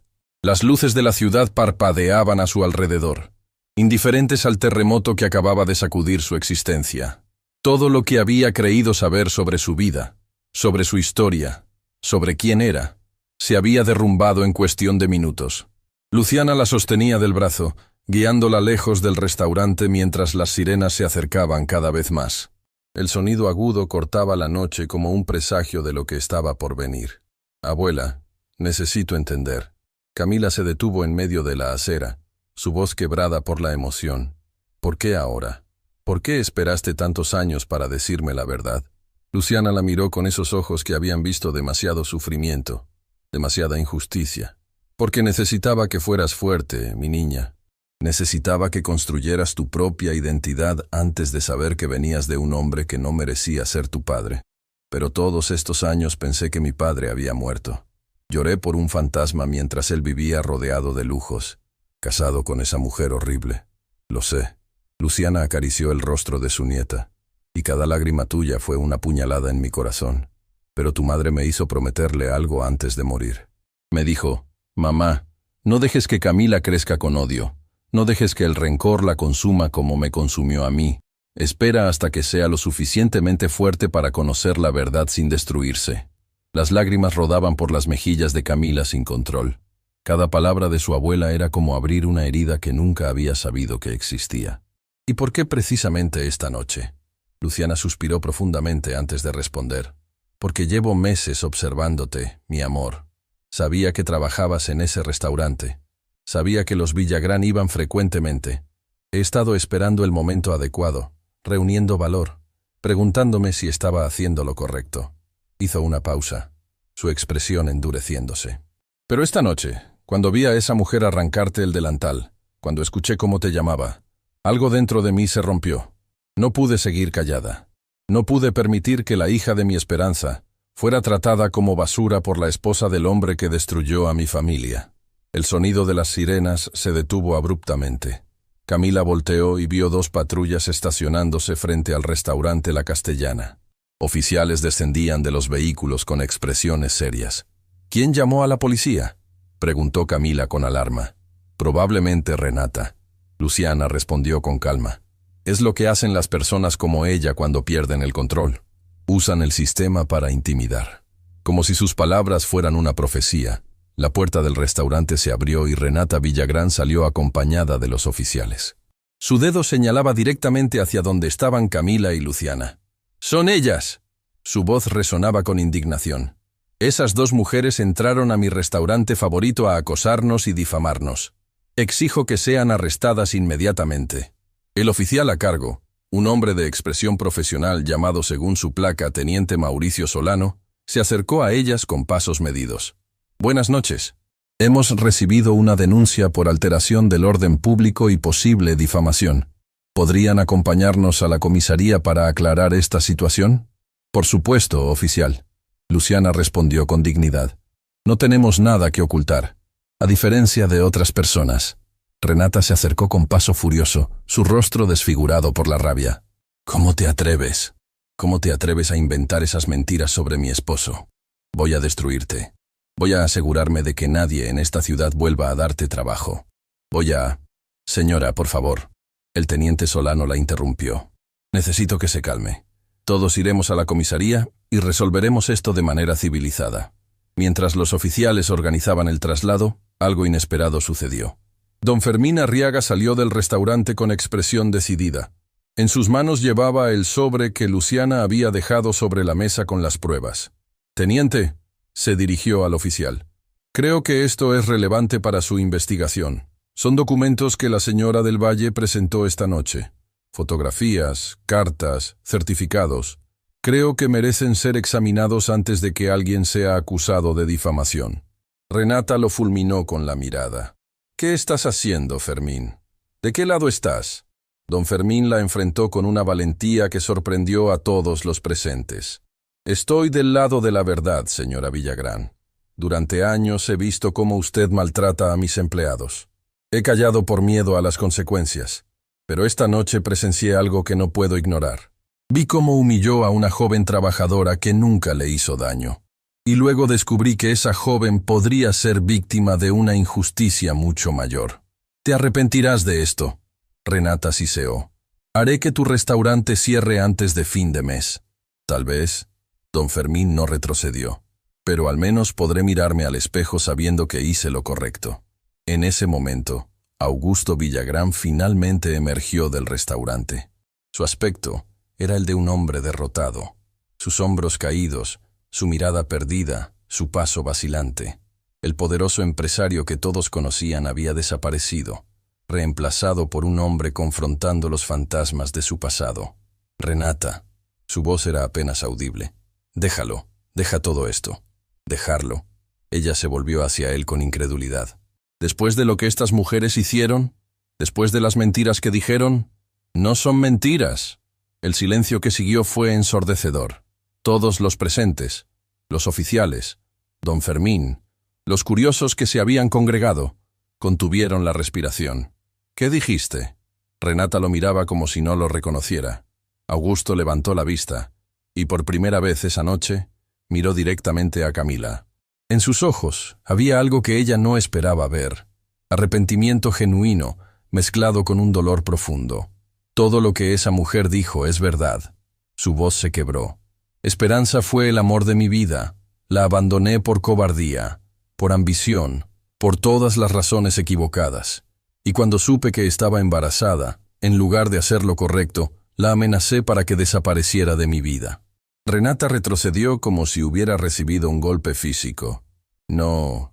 Las luces de la ciudad parpadeaban a su alrededor, indiferentes al terremoto que acababa de sacudir su existencia. Todo lo que había creído saber sobre su vida, sobre su historia, sobre quién era, se había derrumbado en cuestión de minutos. Luciana la sostenía del brazo, guiándola lejos del restaurante mientras las sirenas se acercaban cada vez más. El sonido agudo cortaba la noche como un presagio de lo que estaba por venir. «Abuela, necesito entender». Camila se detuvo en medio de la acera, su voz quebrada por la emoción. «¿Por qué ahora? ¿Por qué esperaste tantos años para decirme la verdad?» Luciana la miró con esos ojos que habían visto demasiado sufrimiento, demasiada injusticia. «Porque necesitaba que fueras fuerte, mi niña. Necesitaba que construyeras tu propia identidad antes de saber que venías de un hombre que no merecía ser tu padre. Pero todos estos años pensé que mi padre había muerto. Lloré por un fantasma mientras él vivía rodeado de lujos, casado con esa mujer horrible. Lo sé». Luciana acarició el rostro de su nieta. «Y cada lágrima tuya fue una puñalada en mi corazón. Pero tu madre me hizo prometerle algo antes de morir. Me dijo, mamá, no dejes que Camila crezca con odio. No dejes que el rencor la consuma como me consumió a mí. Espera hasta que sea lo suficientemente fuerte para conocer la verdad sin destruirse». Las lágrimas rodaban por las mejillas de Camila sin control. Cada palabra de su abuela era como abrir una herida que nunca había sabido que existía. «¿Y por qué precisamente esta noche?» Luciana suspiró profundamente antes de responder. «Porque llevo meses observándote, mi amor. Sabía que trabajabas en ese restaurante. Sabía que los Villagrán iban frecuentemente. He estado esperando el momento adecuado, reuniendo valor, preguntándome si estaba haciendo lo correcto». Hizo una pausa, su expresión endureciéndose. «Pero esta noche, cuando vi a esa mujer arrancarte el delantal, cuando escuché cómo te llamaba, algo dentro de mí se rompió. No pude seguir callada. No pude permitir que la hija de mi esperanza fuera tratada como basura por la esposa del hombre que destruyó a mi familia». El sonido de las sirenas se detuvo abruptamente. Camila volteó y vio 2 patrullas estacionándose frente al restaurante La Castellana. Oficiales descendían de los vehículos con expresiones serias. «¿Quién llamó a la policía?», preguntó Camila con alarma. «Probablemente Renata». Luciana respondió con calma. «Es lo que hacen las personas como ella cuando pierden el control. Usan el sistema para intimidar». Como si sus palabras fueran una profecía, la puerta del restaurante se abrió y Renata Villagrán salió acompañada de los oficiales. Su dedo señalaba directamente hacia donde estaban Camila y Luciana. «¡Son ellas!». Su voz resonaba con indignación. «Esas 2 mujeres entraron a mi restaurante favorito a acosarnos y difamarnos. Exijo que sean arrestadas inmediatamente». El oficial a cargo, un hombre de expresión profesional llamado según su placa Teniente Mauricio Solano, se acercó a ellas con pasos medidos. «Buenas noches. Hemos recibido una denuncia por alteración del orden público y posible difamación. ¿Podrían acompañarnos a la comisaría para aclarar esta situación?». «Por supuesto, oficial». Luciana respondió con dignidad. «No tenemos nada que ocultar, a diferencia de otras personas». Renata se acercó con paso furioso, su rostro desfigurado por la rabia. «¿Cómo te atreves? ¿Cómo te atreves a inventar esas mentiras sobre mi esposo? Voy a destruirte. Voy a asegurarme de que nadie en esta ciudad vuelva a darte trabajo. Voy a...». «Señora, por favor». El teniente Solano la interrumpió. «Necesito que se calme. Todos iremos a la comisaría y resolveremos esto de manera civilizada». Mientras los oficiales organizaban el traslado, algo inesperado sucedió. Don Fermín Arriaga salió del restaurante con expresión decidida. En sus manos llevaba el sobre que Luciana había dejado sobre la mesa con las pruebas. «Teniente», se dirigió al oficial, «creo que esto es relevante para su investigación. Son documentos que la señora del Valle presentó esta noche. Fotografías, cartas, certificados. Creo que merecen ser examinados antes de que alguien sea acusado de difamación». Renata lo fulminó con la mirada. «¿Qué estás haciendo, Fermín? ¿De qué lado estás?». Don Fermín la enfrentó con una valentía que sorprendió a todos los presentes. «Estoy del lado de la verdad, señora Villagrán. Durante años he visto cómo usted maltrata a mis empleados. He callado por miedo a las consecuencias, pero esta noche presencié algo que no puedo ignorar. Vi cómo humilló a una joven trabajadora que nunca le hizo daño. Y luego descubrí que esa joven podría ser víctima de una injusticia mucho mayor. Te arrepentirás de esto». Renata siseó. «Haré que tu restaurante cierre antes de fin de mes». «Tal vez». Don Fermín no retrocedió. «Pero al menos podré mirarme al espejo sabiendo que hice lo correcto». En ese momento, Augusto Villagrán finalmente emergió del restaurante. Su aspecto era el de un hombre derrotado, sus hombros caídos, su mirada perdida, su paso vacilante. El poderoso empresario que todos conocían había desaparecido, reemplazado por un hombre confrontando los fantasmas de su pasado. Renata. Su voz era apenas audible. Déjalo, deja todo esto. Dejarlo. Ella se volvió hacia él con incredulidad. Después de lo que estas mujeres hicieron, después de las mentiras que dijeron, no son mentiras. El silencio que siguió fue ensordecedor. Todos los presentes, los oficiales, don Fermín, los curiosos que se habían congregado, contuvieron la respiración. ¿Qué dijiste? Renata lo miraba como si no lo reconociera. Augusto levantó la vista, y por primera vez esa noche, miró directamente a Camila. En sus ojos había algo que ella no esperaba ver, arrepentimiento genuino, mezclado con un dolor profundo. Todo lo que esa mujer dijo es verdad. Su voz se quebró. Esperanza fue el amor de mi vida. La abandoné por cobardía, por ambición, por todas las razones equivocadas. Y cuando supe que estaba embarazada, en lugar de hacer lo correcto, la amenacé para que desapareciera de mi vida. Renata retrocedió como si hubiera recibido un golpe físico. No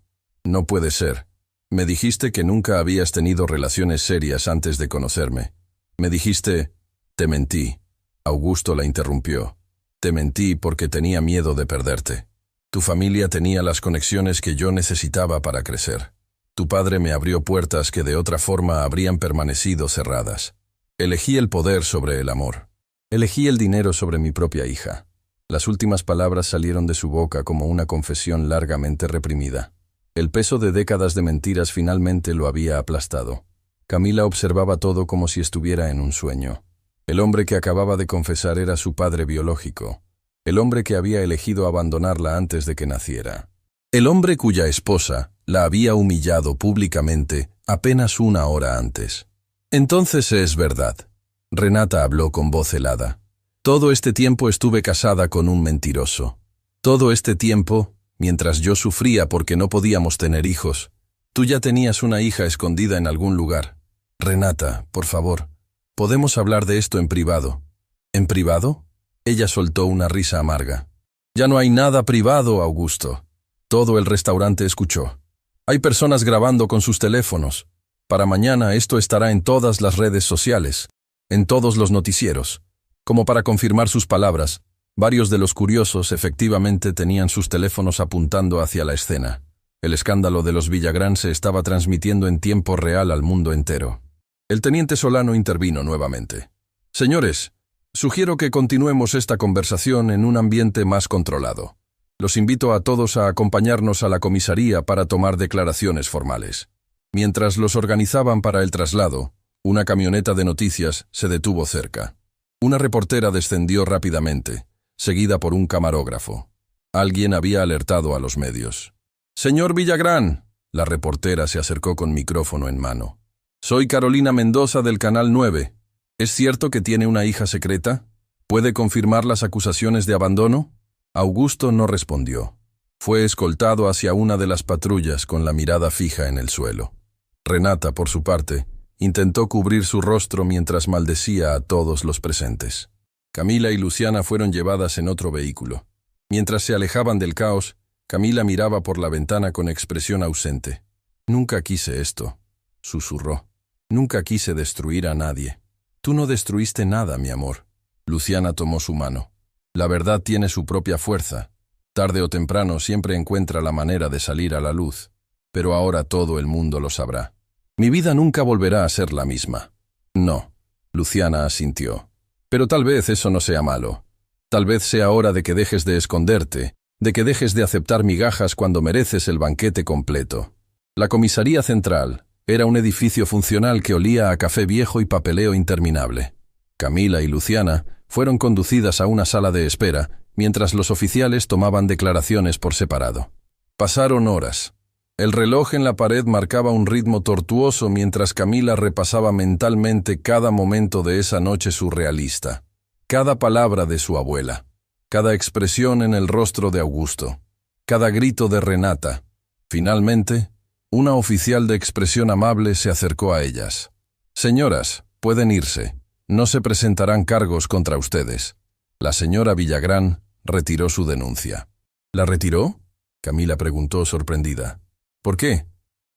puede ser. Me dijiste que nunca habías tenido relaciones serias antes de conocerme. Me dijiste... Te mentí. Augusto la interrumpió. Te mentí porque tenía miedo de perderte. Tu familia tenía las conexiones que yo necesitaba para crecer. Tu padre me abrió puertas que de otra forma habrían permanecido cerradas. Elegí el poder sobre el amor. Elegí el dinero sobre mi propia hija. Las últimas palabras salieron de su boca como una confesión largamente reprimida. El peso de décadas de mentiras finalmente lo había aplastado. Camila observaba todo como si estuviera en un sueño. El hombre que acababa de confesar era su padre biológico. El hombre que había elegido abandonarla antes de que naciera. El hombre cuya esposa la había humillado públicamente apenas una hora antes. Entonces es verdad. Renata habló con voz helada. Todo este tiempo estuve casada con un mentiroso. Todo este tiempo, mientras yo sufría porque no podíamos tener hijos, tú ya tenías una hija escondida en algún lugar. Renata, por favor, podemos hablar de esto en privado. ¿En privado? Ella soltó una risa amarga. Ya no hay nada privado, Augusto. Todo el restaurante escuchó. Hay personas grabando con sus teléfonos. Para mañana esto estará en todas las redes sociales, en todos los noticieros. Como para confirmar sus palabras, varios de los curiosos efectivamente tenían sus teléfonos apuntando hacia la escena. El escándalo de los Villagrán se estaba transmitiendo en tiempo real al mundo entero. El teniente Solano intervino nuevamente. Señores, sugiero que continuemos esta conversación en un ambiente más controlado. Los invito a todos a acompañarnos a la comisaría para tomar declaraciones formales. Mientras los organizaban para el traslado, una camioneta de noticias se detuvo cerca. Una reportera descendió rápidamente, seguida por un camarógrafo. Alguien había alertado a los medios. «Señor Villagrán», la reportera se acercó con micrófono en mano. «Soy Carolina Mendoza del Canal 9. ¿Es cierto que tiene una hija secreta? ¿Puede confirmar las acusaciones de abandono?» Augusto no respondió. Fue escoltado hacia una de las patrullas con la mirada fija en el suelo. Renata, por su parte, intentó cubrir su rostro mientras maldecía a todos los presentes. Camila y Luciana fueron llevadas en otro vehículo. Mientras se alejaban del caos, Camila miraba por la ventana con expresión ausente. «Nunca quise esto», susurró. «Nunca quise destruir a nadie». «Tú no destruiste nada, mi amor». Luciana tomó su mano. «La verdad tiene su propia fuerza. Tarde o temprano siempre encuentra la manera de salir a la luz. Pero ahora todo el mundo lo sabrá. Mi vida nunca volverá a ser la misma». «No», Luciana asintió. «Pero tal vez eso no sea malo. Tal vez sea hora de que dejes de esconderte, de que dejes de aceptar migajas cuando mereces el banquete completo». La comisaría central era un edificio funcional que olía a café viejo y papeleo interminable. Camila y Luciana fueron conducidas a una sala de espera, mientras los oficiales tomaban declaraciones por separado. Pasaron horas. El reloj en la pared marcaba un ritmo tortuoso mientras Camila repasaba mentalmente cada momento de esa noche surrealista, cada palabra de su abuela, cada expresión en el rostro de Augusto, cada grito de Renata. Finalmente, Una oficial de expresión amable se acercó a ellas. «Señoras, pueden irse. No se presentarán cargos contra ustedes». La señora Villagrán retiró su denuncia. «¿La retiró?», Camila preguntó sorprendida. «¿Por qué?».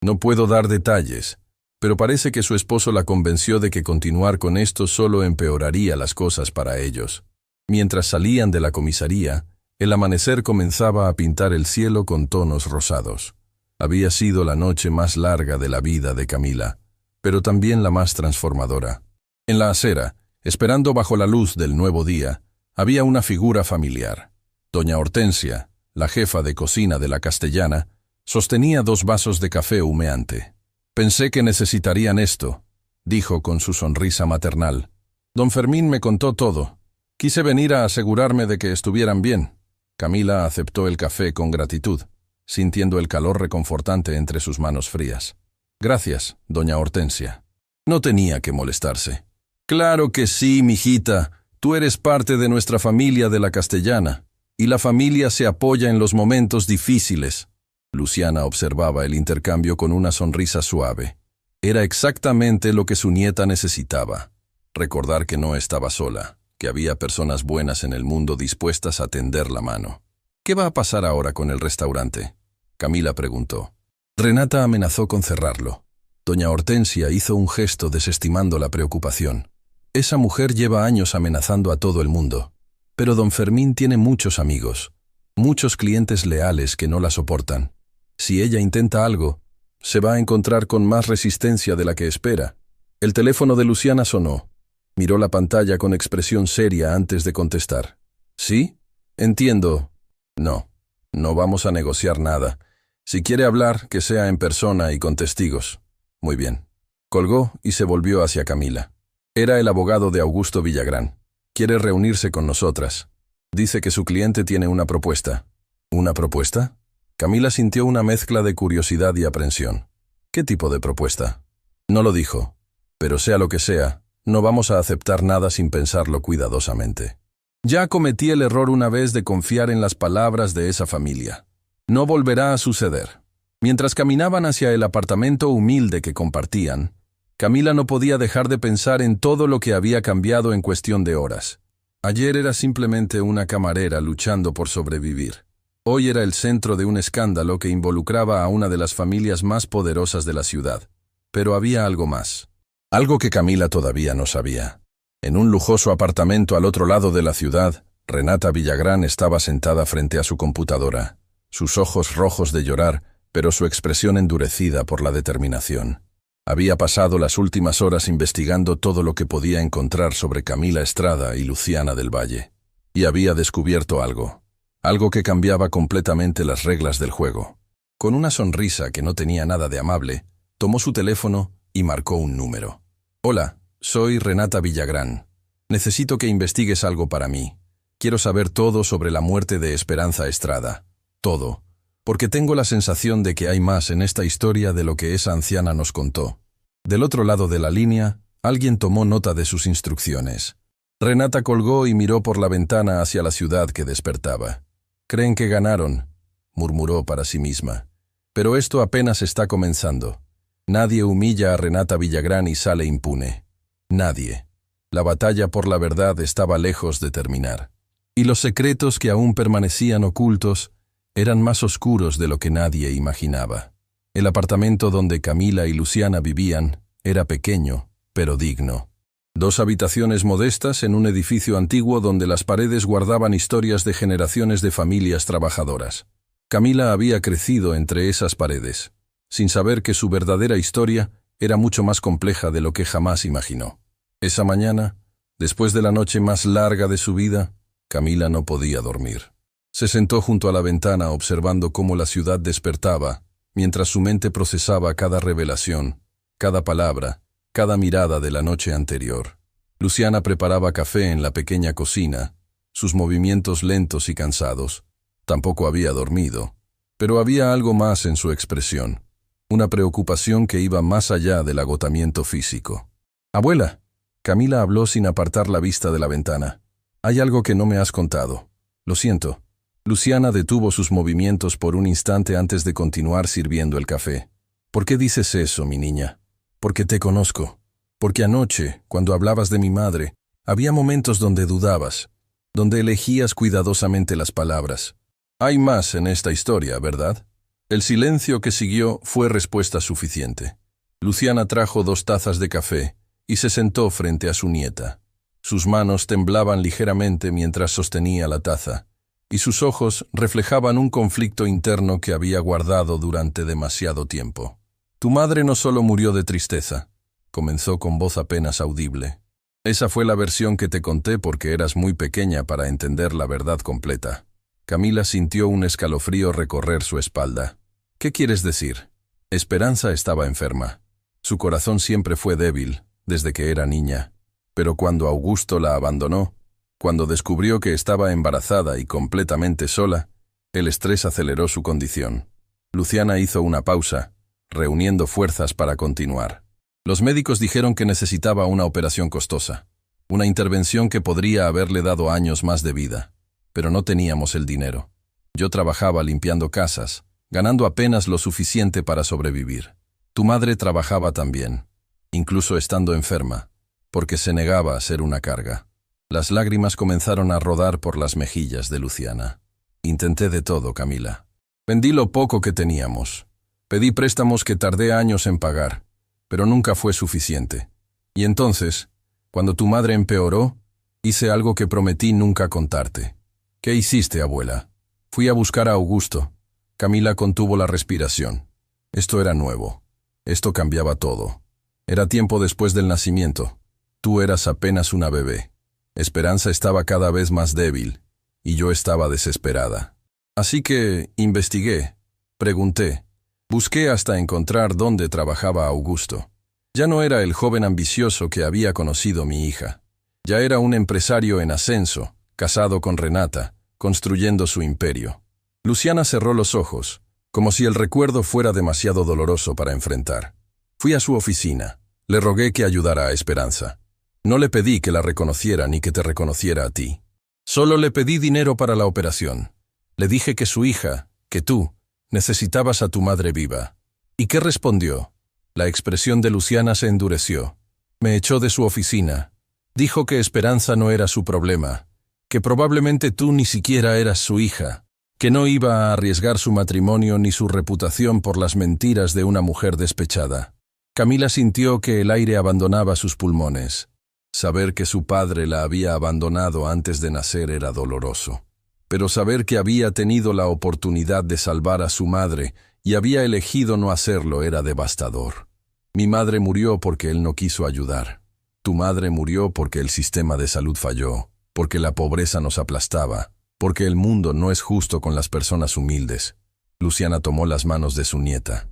«No puedo dar detalles, pero parece que su esposo la convenció de que continuar con esto solo empeoraría las cosas para ellos». Mientras salían de la comisaría, el amanecer comenzaba a pintar el cielo con tonos rosados. Había sido la noche más larga de la vida de Camila, pero también la más transformadora. En la acera, esperando bajo la luz del nuevo día, había una figura familiar. Doña Hortensia, la jefa de cocina de la Castellana, sostenía 2 vasos de café humeante. «Pensé que necesitarían esto», dijo con su sonrisa maternal. «Don Fermín me contó todo. Quise venir a asegurarme de que estuvieran bien». Camila aceptó el café con gratitud, sintiendo el calor reconfortante entre sus manos frías. «Gracias, doña Hortensia». No tenía que molestarse. «Claro que sí, mijita. Tú eres parte de nuestra familia de la Castellana, y la familia se apoya en los momentos difíciles». Luciana observaba el intercambio con una sonrisa suave. Era exactamente lo que su nieta necesitaba. Recordar que no estaba sola, que había personas buenas en el mundo dispuestas a tender la mano. «¿Qué va a pasar ahora con el restaurante?», Camila preguntó. Renata amenazó con cerrarlo. Doña Hortensia hizo un gesto desestimando la preocupación. «Esa mujer lleva años amenazando a todo el mundo. Pero don Fermín tiene muchos amigos, muchos clientes leales que no la soportan. Si ella intenta algo, se va a encontrar con más resistencia de la que espera». El teléfono de Luciana sonó. Miró la pantalla con expresión seria antes de contestar. «¿Sí? Entiendo». «No, no vamos a negociar nada. Si quiere hablar, que sea en persona y con testigos». «Muy bien». Colgó y se volvió hacia Camila. Era el abogado de Augusto Villagrán. «Quiere reunirse con nosotras. Dice que su cliente tiene una propuesta». «¿Una propuesta?». Camila sintió una mezcla de curiosidad y aprensión. «¿Qué tipo de propuesta?». No lo dijo. Pero sea lo que sea, no vamos a aceptar nada sin pensarlo cuidadosamente. Ya cometí el error una vez de confiar en las palabras de esa familia. No volverá a suceder. Mientras caminaban hacia el apartamento humilde que compartían, Camila no podía dejar de pensar en todo lo que había cambiado en cuestión de horas. Ayer era simplemente una camarera luchando por sobrevivir. Hoy era el centro de un escándalo que involucraba a una de las familias más poderosas de la ciudad. Pero había algo más. Algo que Camila todavía no sabía. En un lujoso apartamento al otro lado de la ciudad, Renata Villagrán estaba sentada frente a su computadora, sus ojos rojos de llorar, pero su expresión endurecida por la determinación. Había pasado las últimas horas investigando todo lo que podía encontrar sobre Camila Estrada y Luciana del Valle. Y había descubierto algo. Algo que cambiaba completamente las reglas del juego. Con una sonrisa que no tenía nada de amable, tomó su teléfono y marcó un número. «Hola, soy Renata Villagrán. Necesito que investigues algo para mí. Quiero saber todo sobre la muerte de Esperanza Estrada. Todo. Porque tengo la sensación de que hay más en esta historia de lo que esa anciana nos contó». Del otro lado de la línea, alguien tomó nota de sus instrucciones. Renata colgó y miró por la ventana hacia la ciudad que despertaba. «Creen que ganaron», murmuró para sí misma. «Pero esto apenas está comenzando. Nadie humilla a Renata Villagrán y sale impune. Nadie. La batalla por la verdad estaba lejos de terminar. Y los secretos que aún permanecían ocultos eran más oscuros de lo que nadie imaginaba. El apartamento donde Camila y Luciana vivían era pequeño, pero digno. 2 habitaciones modestas en un edificio antiguo donde las paredes guardaban historias de generaciones de familias trabajadoras. Camila había crecido entre esas paredes, sin saber que su verdadera historia era mucho más compleja de lo que jamás imaginó. Esa mañana, después de la noche más larga de su vida, Camila no podía dormir. Se sentó junto a la ventana observando cómo la ciudad despertaba, mientras su mente procesaba cada revelación, cada palabra, cada mirada de la noche anterior. Luciana preparaba café en la pequeña cocina, sus movimientos lentos y cansados. Tampoco había dormido, pero había algo más en su expresión, una preocupación que iba más allá del agotamiento físico. «Abuela», Camila habló sin apartar la vista de la ventana. «Hay algo que no me has contado. Lo siento». Luciana detuvo sus movimientos por un instante antes de continuar sirviendo el café. ¿Por qué dices eso, mi niña? Porque te conozco. Porque anoche, cuando hablabas de mi madre, había momentos donde dudabas, donde elegías cuidadosamente las palabras. Hay más en esta historia, ¿verdad? El silencio que siguió fue respuesta suficiente. Luciana trajo 2 tazas de café y se sentó frente a su nieta. Sus manos temblaban ligeramente mientras sostenía la taza, y sus ojos reflejaban un conflicto interno que había guardado durante demasiado tiempo. Tu madre no solo murió de tristeza, comenzó con voz apenas audible. Esa fue la versión que te conté porque eras muy pequeña para entender la verdad completa. Camila sintió un escalofrío recorrer su espalda. ¿Qué quieres decir? Esperanza estaba enferma. Su corazón siempre fue débil, desde que era niña. Pero cuando Augusto la abandonó, cuando descubrió que estaba embarazada y completamente sola, el estrés aceleró su condición. Luciana hizo una pausa, reuniendo fuerzas para continuar. Los médicos dijeron que necesitaba una operación costosa, una intervención que podría haberle dado años más de vida, pero no teníamos el dinero. Yo trabajaba limpiando casas, ganando apenas lo suficiente para sobrevivir. Tu madre trabajaba también, incluso estando enferma, porque se negaba a ser una carga. Las lágrimas comenzaron a rodar por las mejillas de Luciana. Intenté de todo, Camila. Vendí lo poco que teníamos. Pedí préstamos que tardé años en pagar, pero nunca fue suficiente. Y entonces, cuando tu madre empeoró, hice algo que prometí nunca contarte. ¿Qué hiciste, abuela? Fui a buscar a Augusto. Camila contuvo la respiración. Esto era nuevo. Esto cambiaba todo. Era tiempo después del nacimiento. Tú eras apenas una bebé. Esperanza estaba cada vez más débil, y yo estaba desesperada. Así que investigué, pregunté. Busqué hasta encontrar dónde trabajaba Augusto. Ya no era el joven ambicioso que había conocido mi hija. Ya era un empresario en ascenso, casado con Renata, construyendo su imperio. Luciana cerró los ojos, como si el recuerdo fuera demasiado doloroso para enfrentar. Fui a su oficina. Le rogué que ayudara a Esperanza. No le pedí que la reconociera ni que te reconociera a ti. Solo le pedí dinero para la operación. Le dije que su hija, que tú, necesitabas a tu madre viva. ¿Y qué respondió? La expresión de Luciana se endureció. Me echó de su oficina. Dijo que Esperanza no era su problema, que probablemente tú ni siquiera eras su hija, que no iba a arriesgar su matrimonio ni su reputación por las mentiras de una mujer despechada. Camila sintió que el aire abandonaba sus pulmones. Saber que su padre la había abandonado antes de nacer era doloroso. Pero saber que había tenido la oportunidad de salvar a su madre y había elegido no hacerlo era devastador. Mi madre murió porque él no quiso ayudar. Tu madre murió porque el sistema de salud falló, porque la pobreza nos aplastaba, porque el mundo no es justo con las personas humildes. Luciana tomó las manos de su nieta.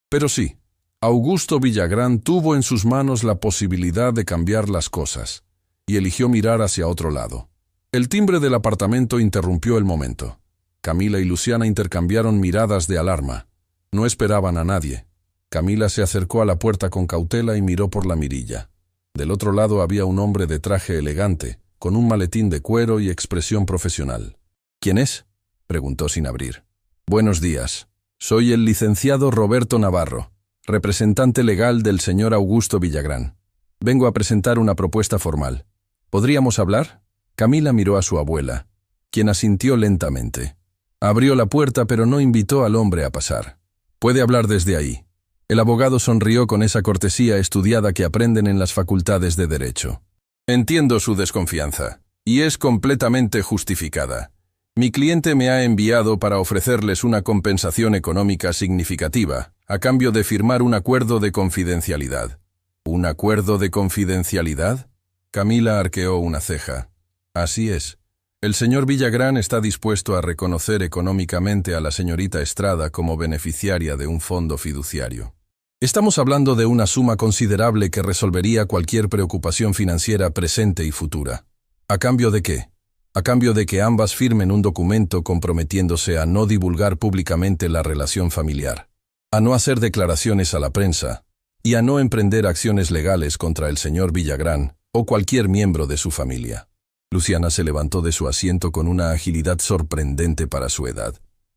Pero sí, Augusto Villagrán tuvo en sus manos la posibilidad de cambiar las cosas, y eligió mirar hacia otro lado. El timbre del apartamento interrumpió el momento. Camila y Luciana intercambiaron miradas de alarma. No esperaban a nadie. Camila se acercó a la puerta con cautela y miró por la mirilla. Del otro lado había un hombre de traje elegante, con un maletín de cuero y expresión profesional. ¿Quién es?, preguntó sin abrir. Buenos días. Soy el licenciado Roberto Navarro, representante legal del señor Augusto Villagrán. Vengo a presentar una propuesta formal. ¿Podríamos hablar? Camila miró a su abuela, quien asintió lentamente. Abrió la puerta pero no invitó al hombre a pasar. Puede hablar desde ahí. El abogado sonrió con esa cortesía estudiada que aprenden en las facultades de Derecho. Entiendo su desconfianza, y es completamente justificada. Mi cliente me ha enviado para ofrecerles una compensación económica significativa, a cambio de firmar un acuerdo de confidencialidad. ¿Un acuerdo de confidencialidad? Camila arqueó una ceja. Así es. El señor Villagrán está dispuesto a reconocer económicamente a la señorita Estrada como beneficiaria de un fondo fiduciario. Estamos hablando de una suma considerable que resolvería cualquier preocupación financiera presente y futura. ¿A cambio de qué? A cambio de que ambas firmen un documento comprometiéndose a no divulgar públicamente la relación familiar, a no hacer declaraciones a la prensa y a no emprender acciones legales contra el señor Villagrán o cualquier miembro de su familia. Luciana se levantó de su asiento con una agilidad sorprendente para su edad.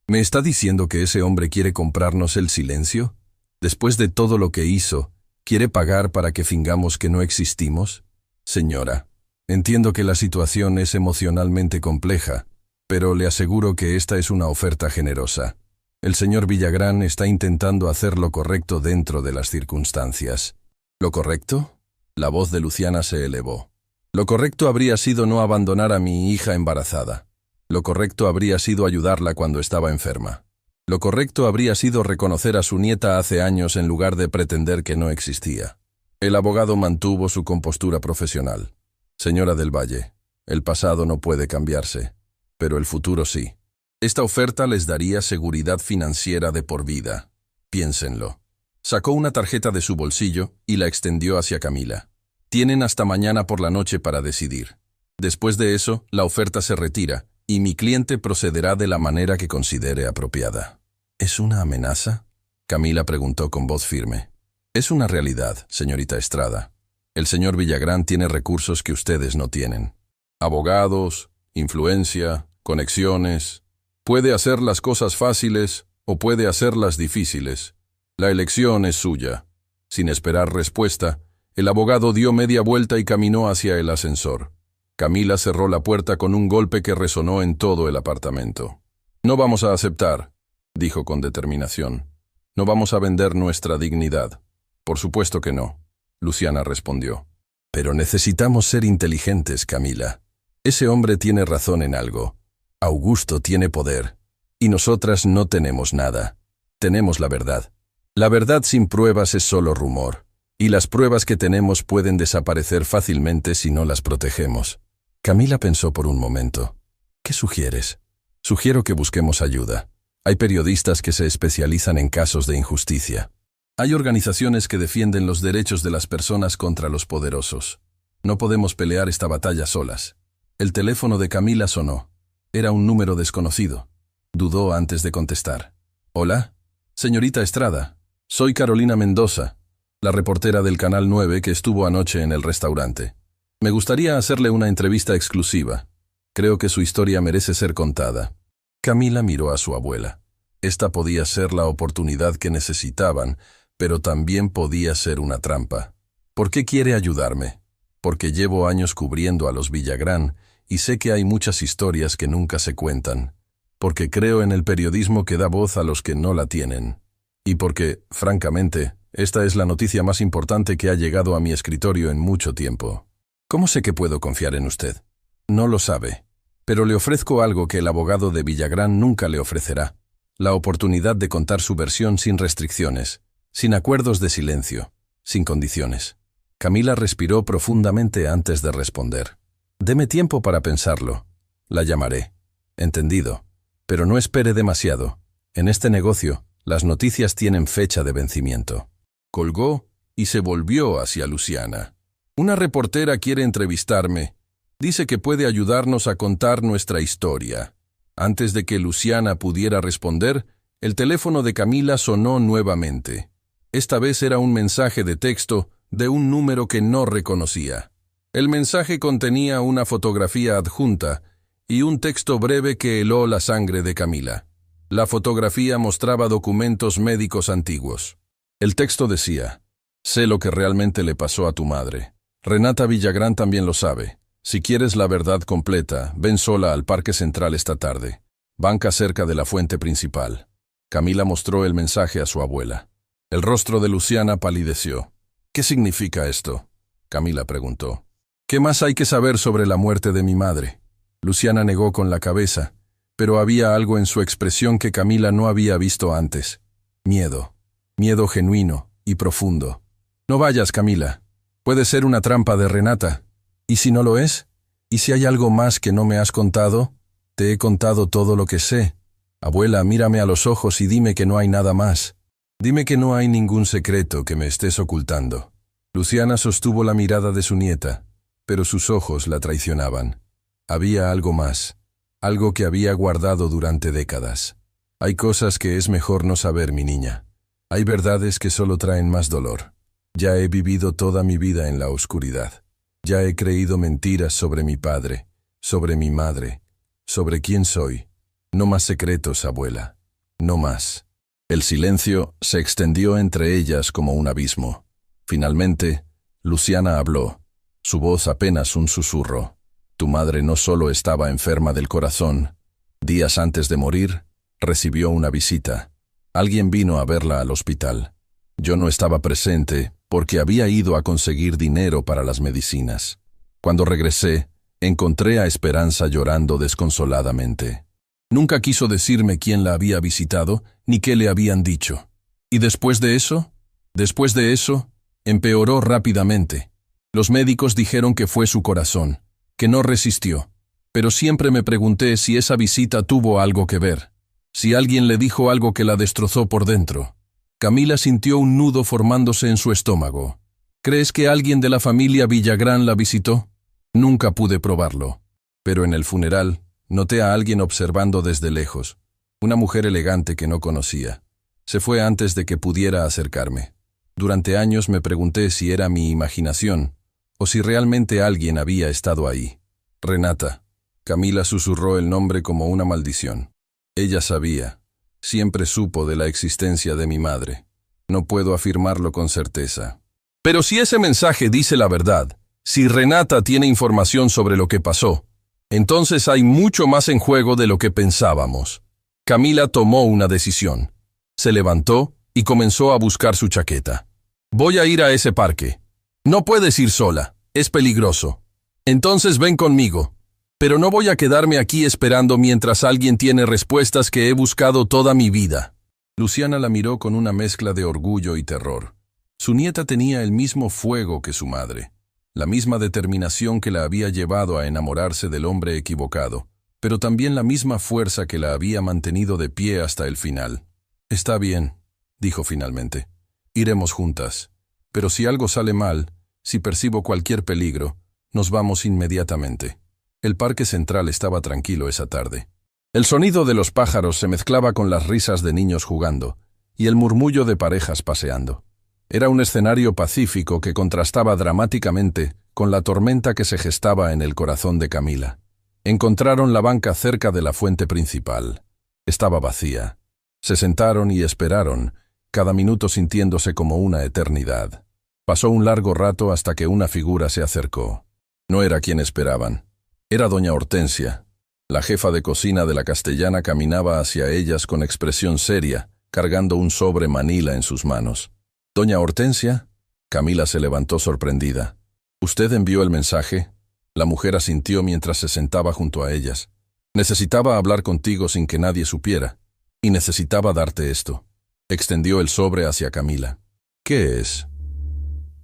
¿Me está diciendo que ese hombre quiere comprarnos el silencio? Después de todo lo que hizo, ¿quiere pagar para que fingamos que no existimos? Señora, entiendo que la situación es emocionalmente compleja, pero le aseguro que esta es una oferta generosa. El señor Villagrán está intentando hacer lo correcto dentro de las circunstancias. ¿Lo correcto? La voz de Luciana se elevó. Lo correcto habría sido no abandonar a mi hija embarazada. Lo correcto habría sido ayudarla cuando estaba enferma. Lo correcto habría sido reconocer a su nieta hace años en lugar de pretender que no existía. El abogado mantuvo su compostura profesional. Señora del Valle, el pasado no puede cambiarse, pero el futuro sí. Esta oferta les daría seguridad financiera de por vida. Piénsenlo. Sacó una tarjeta de su bolsillo y la extendió hacia Camila. Tienen hasta mañana por la noche para decidir. Después de eso, la oferta se retira y mi cliente procederá de la manera que considere apropiada. ¿Es una amenaza? Camila preguntó con voz firme. Es una realidad, señorita Estrada. El señor Villagrán tiene recursos que ustedes no tienen. Abogados, influencia, conexiones. Puede hacer las cosas fáciles o puede hacerlas difíciles. La elección es suya. Sin esperar respuesta, el abogado dio media vuelta y caminó hacia el ascensor. Camila cerró la puerta con un golpe que resonó en todo el apartamento. No vamos a aceptar, dijo con determinación. No vamos a vender nuestra dignidad. Por supuesto que no, Luciana respondió. Pero necesitamos ser inteligentes, Camila. Ese hombre tiene razón en algo. Augusto tiene poder, y nosotras no tenemos nada. Tenemos la verdad. La verdad sin pruebas es solo rumor, y las pruebas que tenemos pueden desaparecer fácilmente si no las protegemos. Camila pensó por un momento. ¿Qué sugieres? Sugiero que busquemos ayuda. Hay periodistas que se especializan en casos de injusticia. Hay organizaciones que defienden los derechos de las personas contra los poderosos. No podemos pelear esta batalla solas. El teléfono de Camila sonó. Era un número desconocido. Dudó antes de contestar. «Hola, señorita Estrada. Soy Carolina Mendoza, la reportera del Canal 9 que estuvo anoche en el restaurante. Me gustaría hacerle una entrevista exclusiva. Creo que su historia merece ser contada». Camila miró a su abuela. Esta podía ser la oportunidad que necesitaban, pero también podía ser una trampa. ¿Por qué quiere ayudarme? Porque llevo años cubriendo a los Villagrán y sé que hay muchas historias que nunca se cuentan. Porque creo en el periodismo que da voz a los que no la tienen. Y porque, francamente, esta es la noticia más importante que ha llegado a mi escritorio en mucho tiempo. ¿Cómo sé que puedo confiar en usted? No lo sabe. Pero le ofrezco algo que el abogado de Villagrán nunca le ofrecerá. La oportunidad de contar su versión sin restricciones, sin acuerdos de silencio, sin condiciones. Camila respiró profundamente antes de responder. «Deme tiempo para pensarlo. La llamaré». «Entendido. Pero no espere demasiado. En este negocio, las noticias tienen fecha de vencimiento». Colgó y se volvió hacia Luciana. «Una reportera quiere entrevistarme. Dice que puede ayudarnos a contar nuestra historia». Antes de que Luciana pudiera responder, el teléfono de Camila sonó nuevamente. Esta vez era un mensaje de texto de un número que no reconocía. El mensaje contenía una fotografía adjunta y un texto breve que heló la sangre de Camila. La fotografía mostraba documentos médicos antiguos. El texto decía: «Sé lo que realmente le pasó a tu madre. Renata Villagrán también lo sabe. Si quieres la verdad completa, ven sola al Parque Central esta tarde. Banca cerca de la fuente principal». Camila mostró el mensaje a su abuela. El rostro de Luciana palideció. «¿Qué significa esto?», Camila preguntó. «¿Qué más hay que saber sobre la muerte de mi madre?». Luciana negó con la cabeza, pero había algo en su expresión que Camila no había visto antes. Miedo. Miedo genuino y profundo. «No vayas, Camila. Puede ser una trampa de Renata. ¿Y si no lo es? ¿Y si hay algo más que no me has contado? Te he contado todo lo que sé. Abuela, mírame a los ojos y dime que no hay nada más. Dime que no hay ningún secreto que me estés ocultando». Luciana sostuvo la mirada de su nieta, pero sus ojos la traicionaban. Había algo más, algo que había guardado durante décadas. «Hay cosas que es mejor no saber, mi niña. Hay verdades que solo traen más dolor. Ya he vivido toda mi vida en la oscuridad. Ya he creído mentiras sobre mi padre, sobre mi madre, sobre quién soy. No más secretos, abuela. No más». El silencio se extendió entre ellas como un abismo. Finalmente, Luciana habló, su voz apenas un susurro. Tu madre no solo estaba enferma del corazón. Días antes de morir, recibió una visita. Alguien vino a verla al hospital. Yo no estaba presente porque había ido a conseguir dinero para las medicinas. Cuando regresé, encontré a Esperanza llorando desconsoladamente. Nunca quiso decirme quién la había visitado ni qué le habían dicho. ¿Y después de eso? Después de eso, empeoró rápidamente. Los médicos dijeron que fue su corazón, que no resistió. Pero siempre me pregunté si esa visita tuvo algo que ver. Si alguien le dijo algo que la destrozó por dentro. Camila sintió un nudo formándose en su estómago. ¿Crees que alguien de la familia Villagrán la visitó? Nunca pude probarlo. Pero en el funeral, noté a alguien observando desde lejos. Una mujer elegante que no conocía. Se fue antes de que pudiera acercarme. Durante años me pregunté si era mi imaginación, o si realmente alguien había estado ahí. Renata. Camila susurró el nombre como una maldición. Ella sabía. Siempre supo de la existencia de mi madre. No puedo afirmarlo con certeza. Pero si ese mensaje dice la verdad, si Renata tiene información sobre lo que pasó, entonces hay mucho más en juego de lo que pensábamos. Camila tomó una decisión. Se levantó y comenzó a buscar su chaqueta. Voy a ir a ese parque. No puedes ir sola, es peligroso. Entonces ven conmigo. Pero no voy a quedarme aquí esperando mientras alguien tiene respuestas que he buscado toda mi vida. Luciana la miró con una mezcla de orgullo y terror. Su nieta tenía el mismo fuego que su madre, la misma determinación que la había llevado a enamorarse del hombre equivocado, pero también la misma fuerza que la había mantenido de pie hasta el final. Está bien, dijo finalmente. Iremos juntas. Pero si algo sale mal, si percibo cualquier peligro, nos vamos inmediatamente. El parque central estaba tranquilo esa tarde. El sonido de los pájaros se mezclaba con las risas de niños jugando y el murmullo de parejas paseando. Era un escenario pacífico que contrastaba dramáticamente con la tormenta que se gestaba en el corazón de Camila. Encontraron la banca cerca de la fuente principal. Estaba vacía. Se sentaron y esperaron, cada minuto sintiéndose como una eternidad. Pasó un largo rato hasta que una figura se acercó. No era quien esperaban. Era doña Hortensia. La jefa de cocina de la Castellana caminaba hacia ellas con expresión seria, cargando un sobre manila en sus manos. «¿Doña Hortensia?» Camila se levantó sorprendida. «¿Usted envió el mensaje?» La mujer asintió mientras se sentaba junto a ellas. «Necesitaba hablar contigo sin que nadie supiera. Y necesitaba darte esto». Extendió el sobre hacia Camila. «¿Qué es?»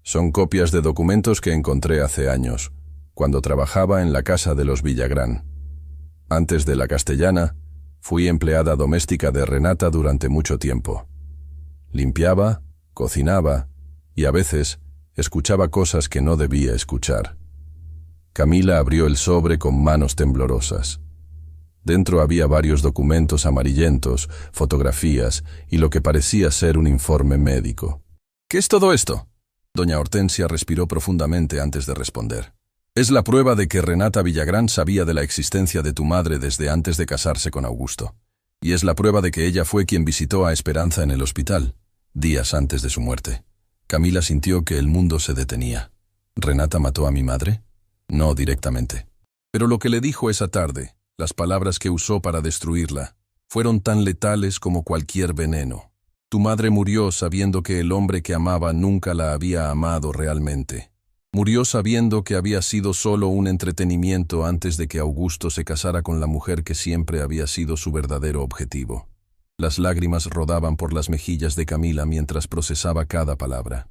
«Son copias de documentos que encontré hace años, cuando trabajaba en la casa de los Villagrán. Antes de la Castellana, fui empleada doméstica de Renata durante mucho tiempo. Limpiaba, cocinaba y a veces escuchaba cosas que no debía escuchar». Camila abrió el sobre con manos temblorosas. Dentro había varios documentos amarillentos, fotografías y lo que parecía ser un informe médico. «¿Qué es todo esto?» Doña Hortensia respiró profundamente antes de responder. «Es la prueba de que Renata Villagrán sabía de la existencia de tu madre desde antes de casarse con Augusto. Y es la prueba de que ella fue quien visitó a Esperanza en el hospital, días antes de su muerte». Camila sintió que el mundo se detenía. ¿Renata mató a mi madre? No directamente. Pero lo que le dijo esa tarde, las palabras que usó para destruirla, fueron tan letales como cualquier veneno. Tu madre murió sabiendo que el hombre que amaba nunca la había amado realmente. Murió sabiendo que había sido solo un entretenimiento antes de que Augusto se casara con la mujer que siempre había sido su verdadero objetivo. Las lágrimas rodaban por las mejillas de Camila mientras procesaba cada palabra.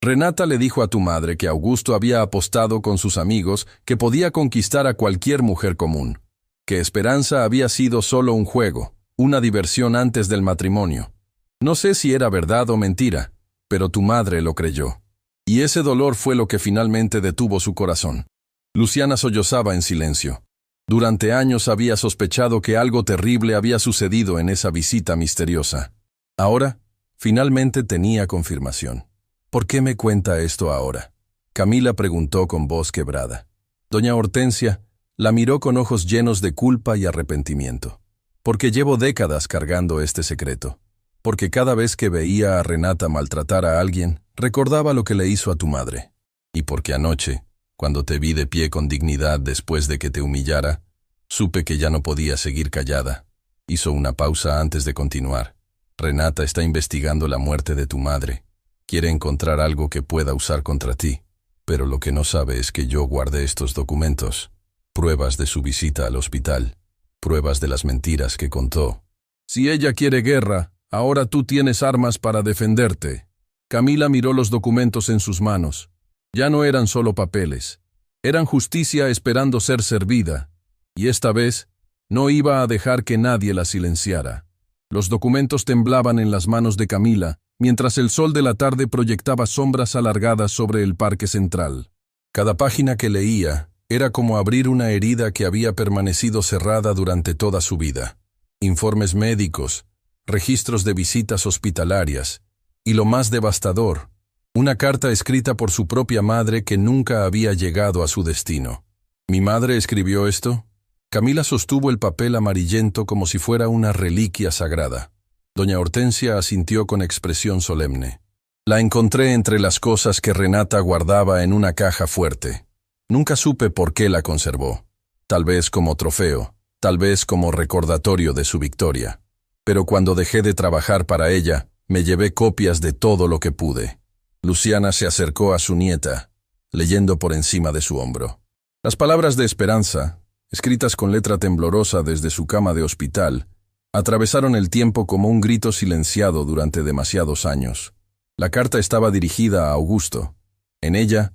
Renata le dijo a tu madre que Augusto había apostado con sus amigos que podía conquistar a cualquier mujer común, que Esperanza había sido solo un juego, una diversión antes del matrimonio. No sé si era verdad o mentira, pero tu madre lo creyó. Y ese dolor fue lo que finalmente detuvo su corazón. Luciana sollozaba en silencio. Durante años había sospechado que algo terrible había sucedido en esa visita misteriosa. Ahora, finalmente tenía confirmación. ¿Por qué me cuenta esto ahora?, Camila preguntó con voz quebrada. Doña Hortensia la miró con ojos llenos de culpa y arrepentimiento. Porque llevo décadas cargando este secreto. porque cada vez que veía a Renata maltratar a alguien, recordaba lo que le hizo a tu madre. Y porque anoche, cuando te vi de pie con dignidad después de que te humillara, supe que ya no podía seguir callada. Hizo una pausa antes de continuar. Renata está investigando la muerte de tu madre. Quiere encontrar algo que pueda usar contra ti. Pero lo que no sabe es que yo guardé estos documentos. Pruebas de su visita al hospital. Pruebas de las mentiras que contó. Si ella quiere guerra, ahora tú tienes armas para defenderte. Camila miró los documentos en sus manos. Ya no eran solo papeles. Eran justicia esperando ser servida. Y esta vez, no iba a dejar que nadie la silenciara. Los documentos temblaban en las manos de Camila, mientras el sol de la tarde proyectaba sombras alargadas sobre el parque central. Cada página que leía era como abrir una herida que había permanecido cerrada durante toda su vida. Informes médicos, registros de visitas hospitalarias, y lo más devastador, una carta escrita por su propia madre que nunca había llegado a su destino. ¿Mi madre escribió esto? Camila sostuvo el papel amarillento como si fuera una reliquia sagrada. Doña Hortensia asintió con expresión solemne. La encontré entre las cosas que Renata guardaba en una caja fuerte. Nunca supe por qué la conservó. Tal vez como trofeo, tal vez como recordatorio de su victoria. Pero cuando dejé de trabajar para ella, me llevé copias de todo lo que pude. Luciana se acercó a su nieta, leyendo por encima de su hombro. Las palabras de esperanza, escritas con letra temblorosa desde su cama de hospital, atravesaron el tiempo como un grito silenciado durante demasiados años. La carta estaba dirigida a Augusto. En ella,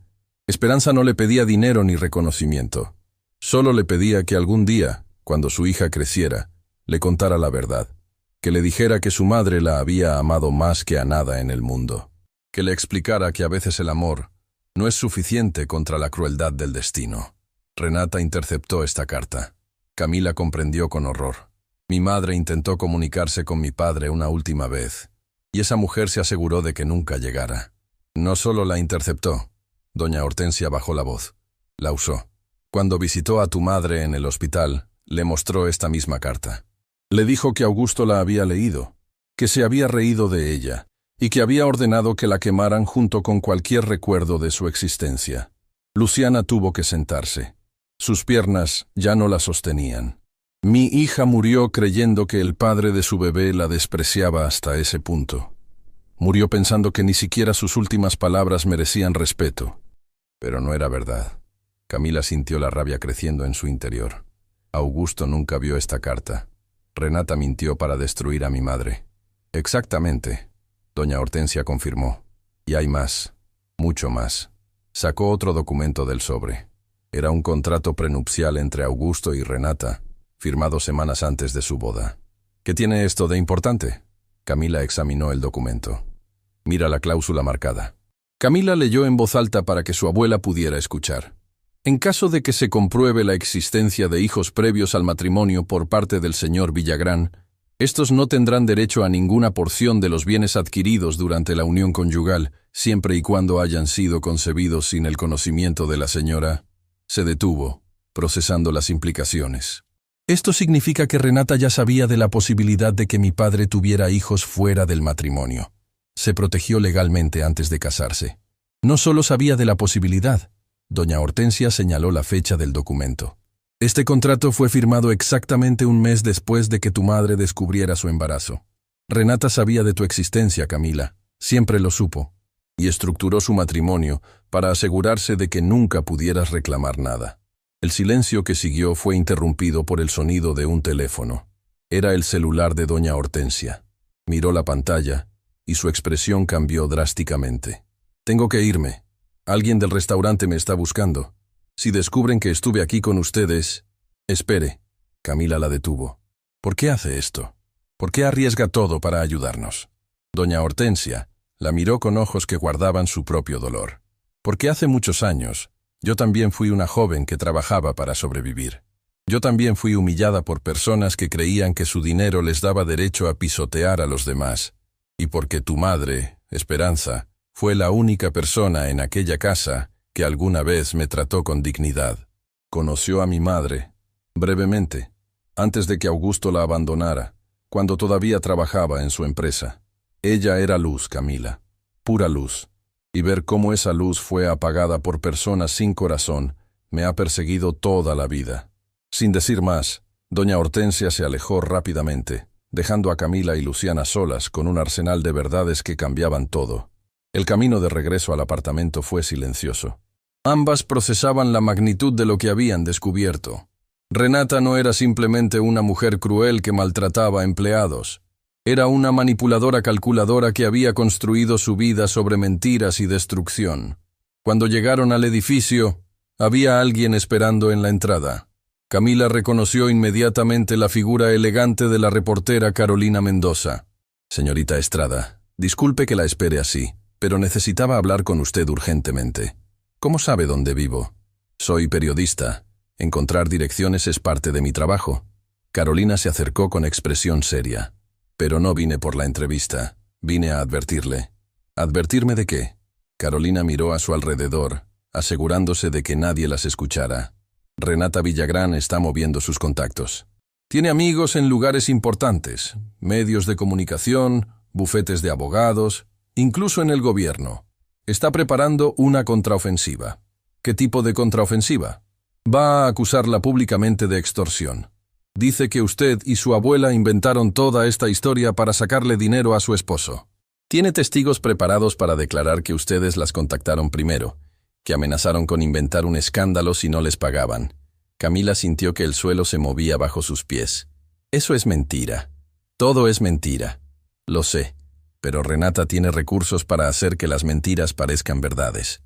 Esperanza no le pedía dinero ni reconocimiento. Solo le pedía que algún día, cuando su hija creciera, le contara la verdad. Que le dijera que su madre la había amado más que a nada en el mundo. Que le explicara que a veces el amor no es suficiente contra la crueldad del destino. Renata interceptó esta carta. Camila comprendió con horror. Mi madre intentó comunicarse con mi padre una última vez, y esa mujer se aseguró de que nunca llegara. No solo la interceptó. Doña Hortensia bajó la voz. La usó. Cuando visitó a tu madre en el hospital, le mostró esta misma carta. Le dijo que Augusto la había leído, que se había reído de ella, y que había ordenado que la quemaran junto con cualquier recuerdo de su existencia. Luciana tuvo que sentarse. Sus piernas ya no la sostenían. Mi hija murió creyendo que el padre de su bebé la despreciaba hasta ese punto. Murió pensando que ni siquiera sus últimas palabras merecían respeto. Pero no era verdad. Camila sintió la rabia creciendo en su interior. Augusto nunca vio esta carta. Renata mintió para destruir a mi madre. Exactamente. Doña Hortensia confirmó. Y hay más. Mucho más. Sacó otro documento del sobre. Era un contrato prenupcial entre Augusto y Renata, firmado semanas antes de su boda. ¿Qué tiene esto de importante? Camila examinó el documento. Mira la cláusula marcada. Camila leyó en voz alta para que su abuela pudiera escuchar. En caso de que se compruebe la existencia de hijos previos al matrimonio por parte del señor Villagrán, estos no tendrán derecho a ninguna porción de los bienes adquiridos durante la unión conyugal, siempre y cuando hayan sido concebidos sin el conocimiento de la señora. Se detuvo, procesando las implicaciones. Esto significa que Renata ya sabía de la posibilidad de que mi padre tuviera hijos fuera del matrimonio. Se protegió legalmente antes de casarse. No solo sabía de la posibilidad. Doña Hortensia señaló la fecha del documento. Este contrato fue firmado exactamente un mes después de que tu madre descubriera su embarazo. Renata sabía de tu existencia, Camila. Siempre lo supo. Y estructuró su matrimonio para asegurarse de que nunca pudieras reclamar nada. El silencio que siguió fue interrumpido por el sonido de un teléfono. Era el celular de doña Hortensia. Miró la pantalla y su expresión cambió drásticamente. Tengo que irme. Alguien del restaurante me está buscando. Si descubren que estuve aquí con ustedes... Espere. Camila la detuvo. ¿Por qué hace esto? ¿Por qué arriesga todo para ayudarnos? Doña Hortensia la miró con ojos que guardaban su propio dolor. Porque hace muchos años, yo también fui una joven que trabajaba para sobrevivir. Yo también fui humillada por personas que creían que su dinero les daba derecho a pisotear a los demás. Y porque tu madre, Esperanza, fue la única persona en aquella casa que alguna vez me trató con dignidad. Conoció a mi madre, brevemente, antes de que Augusto la abandonara, cuando todavía trabajaba en su empresa. Ella era luz, Camila, pura luz. Y ver cómo esa luz fue apagada por personas sin corazón me ha perseguido toda la vida. Sin decir más, doña Hortensia se alejó rápidamente, dejando a Camila y Luciana solas con un arsenal de verdades que cambiaban todo. El camino de regreso al apartamento fue silencioso. Ambas procesaban la magnitud de lo que habían descubierto. Renata no era simplemente una mujer cruel que maltrataba a empleados. Era una manipuladora calculadora que había construido su vida sobre mentiras y destrucción. Cuando llegaron al edificio, había alguien esperando en la entrada. Camila reconoció inmediatamente la figura elegante de la reportera Carolina Mendoza. «Señorita Estrada, disculpe que la espere así, pero necesitaba hablar con usted urgentemente. ¿Cómo sabe dónde vivo? Soy periodista. Encontrar direcciones es parte de mi trabajo». Carolina se acercó con expresión seria. «Pero no vine por la entrevista. Vine a advertirle». «¿Advertirme de qué?». Carolina miró a su alrededor, asegurándose de que nadie las escuchara. «Renata Villagrán está moviendo sus contactos. Tiene amigos en lugares importantes, medios de comunicación, bufetes de abogados, incluso en el gobierno. Está preparando una contraofensiva». «¿Qué tipo de contraofensiva?». «Va a acusarla públicamente de extorsión. Dice que usted y su abuela inventaron toda esta historia para sacarle dinero a su esposo. Tiene testigos preparados para declarar que ustedes las contactaron primero, que amenazaron con inventar un escándalo si no les pagaban». Camila sintió que el suelo se movía bajo sus pies. «Eso es mentira. Todo es mentira. Lo sé, pero Renata tiene recursos para hacer que las mentiras parezcan verdades.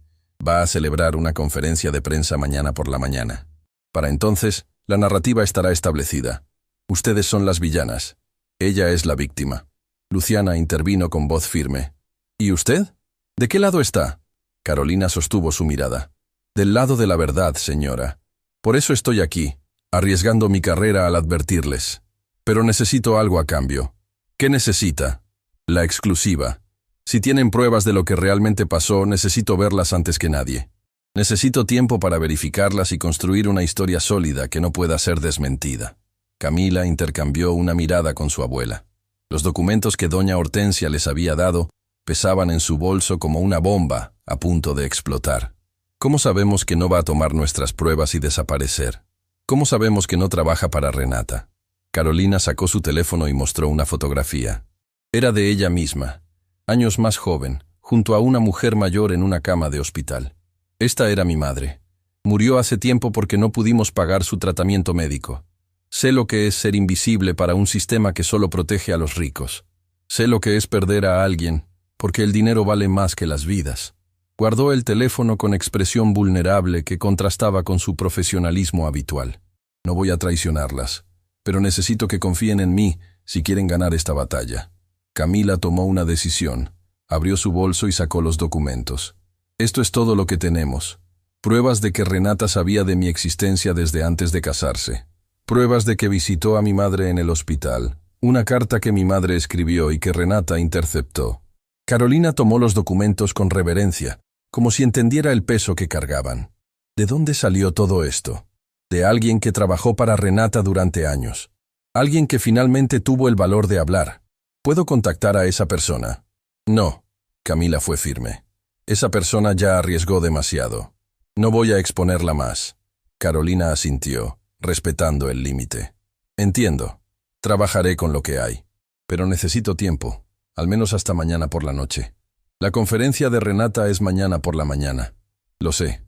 Va a celebrar una conferencia de prensa mañana por la mañana. Para entonces, la narrativa estará establecida. Ustedes son las villanas. Ella es la víctima». Luciana intervino con voz firme. «¿Y usted? ¿De qué lado está?». Carolina sostuvo su mirada. «Del lado de la verdad, señora. Por eso estoy aquí, arriesgando mi carrera al advertirles. Pero necesito algo a cambio». «¿Qué necesita?». «La exclusiva. Si tienen pruebas de lo que realmente pasó, necesito verlas antes que nadie. Necesito tiempo para verificarlas y construir una historia sólida que no pueda ser desmentida». Camila intercambió una mirada con su abuela. Los documentos que doña Hortensia les había dado pesaban en su bolso como una bomba a punto de explotar. «¿Cómo sabemos que no va a tomar nuestras pruebas y desaparecer? ¿Cómo sabemos que no trabaja para Renata?». Carolina sacó su teléfono y mostró una fotografía. Era de ella misma, años más joven, junto a una mujer mayor en una cama de hospital. «Esta era mi madre. Murió hace tiempo porque no pudimos pagar su tratamiento médico. Sé lo que es ser invisible para un sistema que solo protege a los ricos. Sé lo que es perder a alguien, porque el dinero vale más que las vidas». Guardó el teléfono con expresión vulnerable que contrastaba con su profesionalismo habitual. «No voy a traicionarlas, pero necesito que confíen en mí si quieren ganar esta batalla». Camila tomó una decisión, abrió su bolso y sacó los documentos. «Esto es todo lo que tenemos. Pruebas de que Renata sabía de mi existencia desde antes de casarse. Pruebas de que visitó a mi madre en el hospital. Una carta que mi madre escribió y que Renata interceptó». Carolina tomó los documentos con reverencia, como si entendiera el peso que cargaban. ¿De dónde salió todo esto? De alguien que trabajó para Renata durante años. Alguien que finalmente tuvo el valor de hablar. ¿Puedo contactar a esa persona? No. Camila fue firme. Esa persona ya arriesgó demasiado. No voy a exponerla más. Carolina asintió, respetando el límite. Entiendo. Trabajaré con lo que hay. Pero necesito tiempo, al menos hasta mañana por la noche. La conferencia de Renata es mañana por la mañana. Lo sé.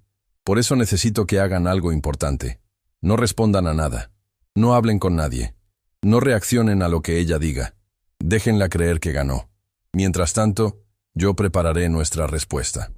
Por eso necesito que hagan algo importante. No respondan a nada. No hablen con nadie. No reaccionen a lo que ella diga. Déjenla creer que ganó. Mientras tanto, yo prepararé nuestra respuesta».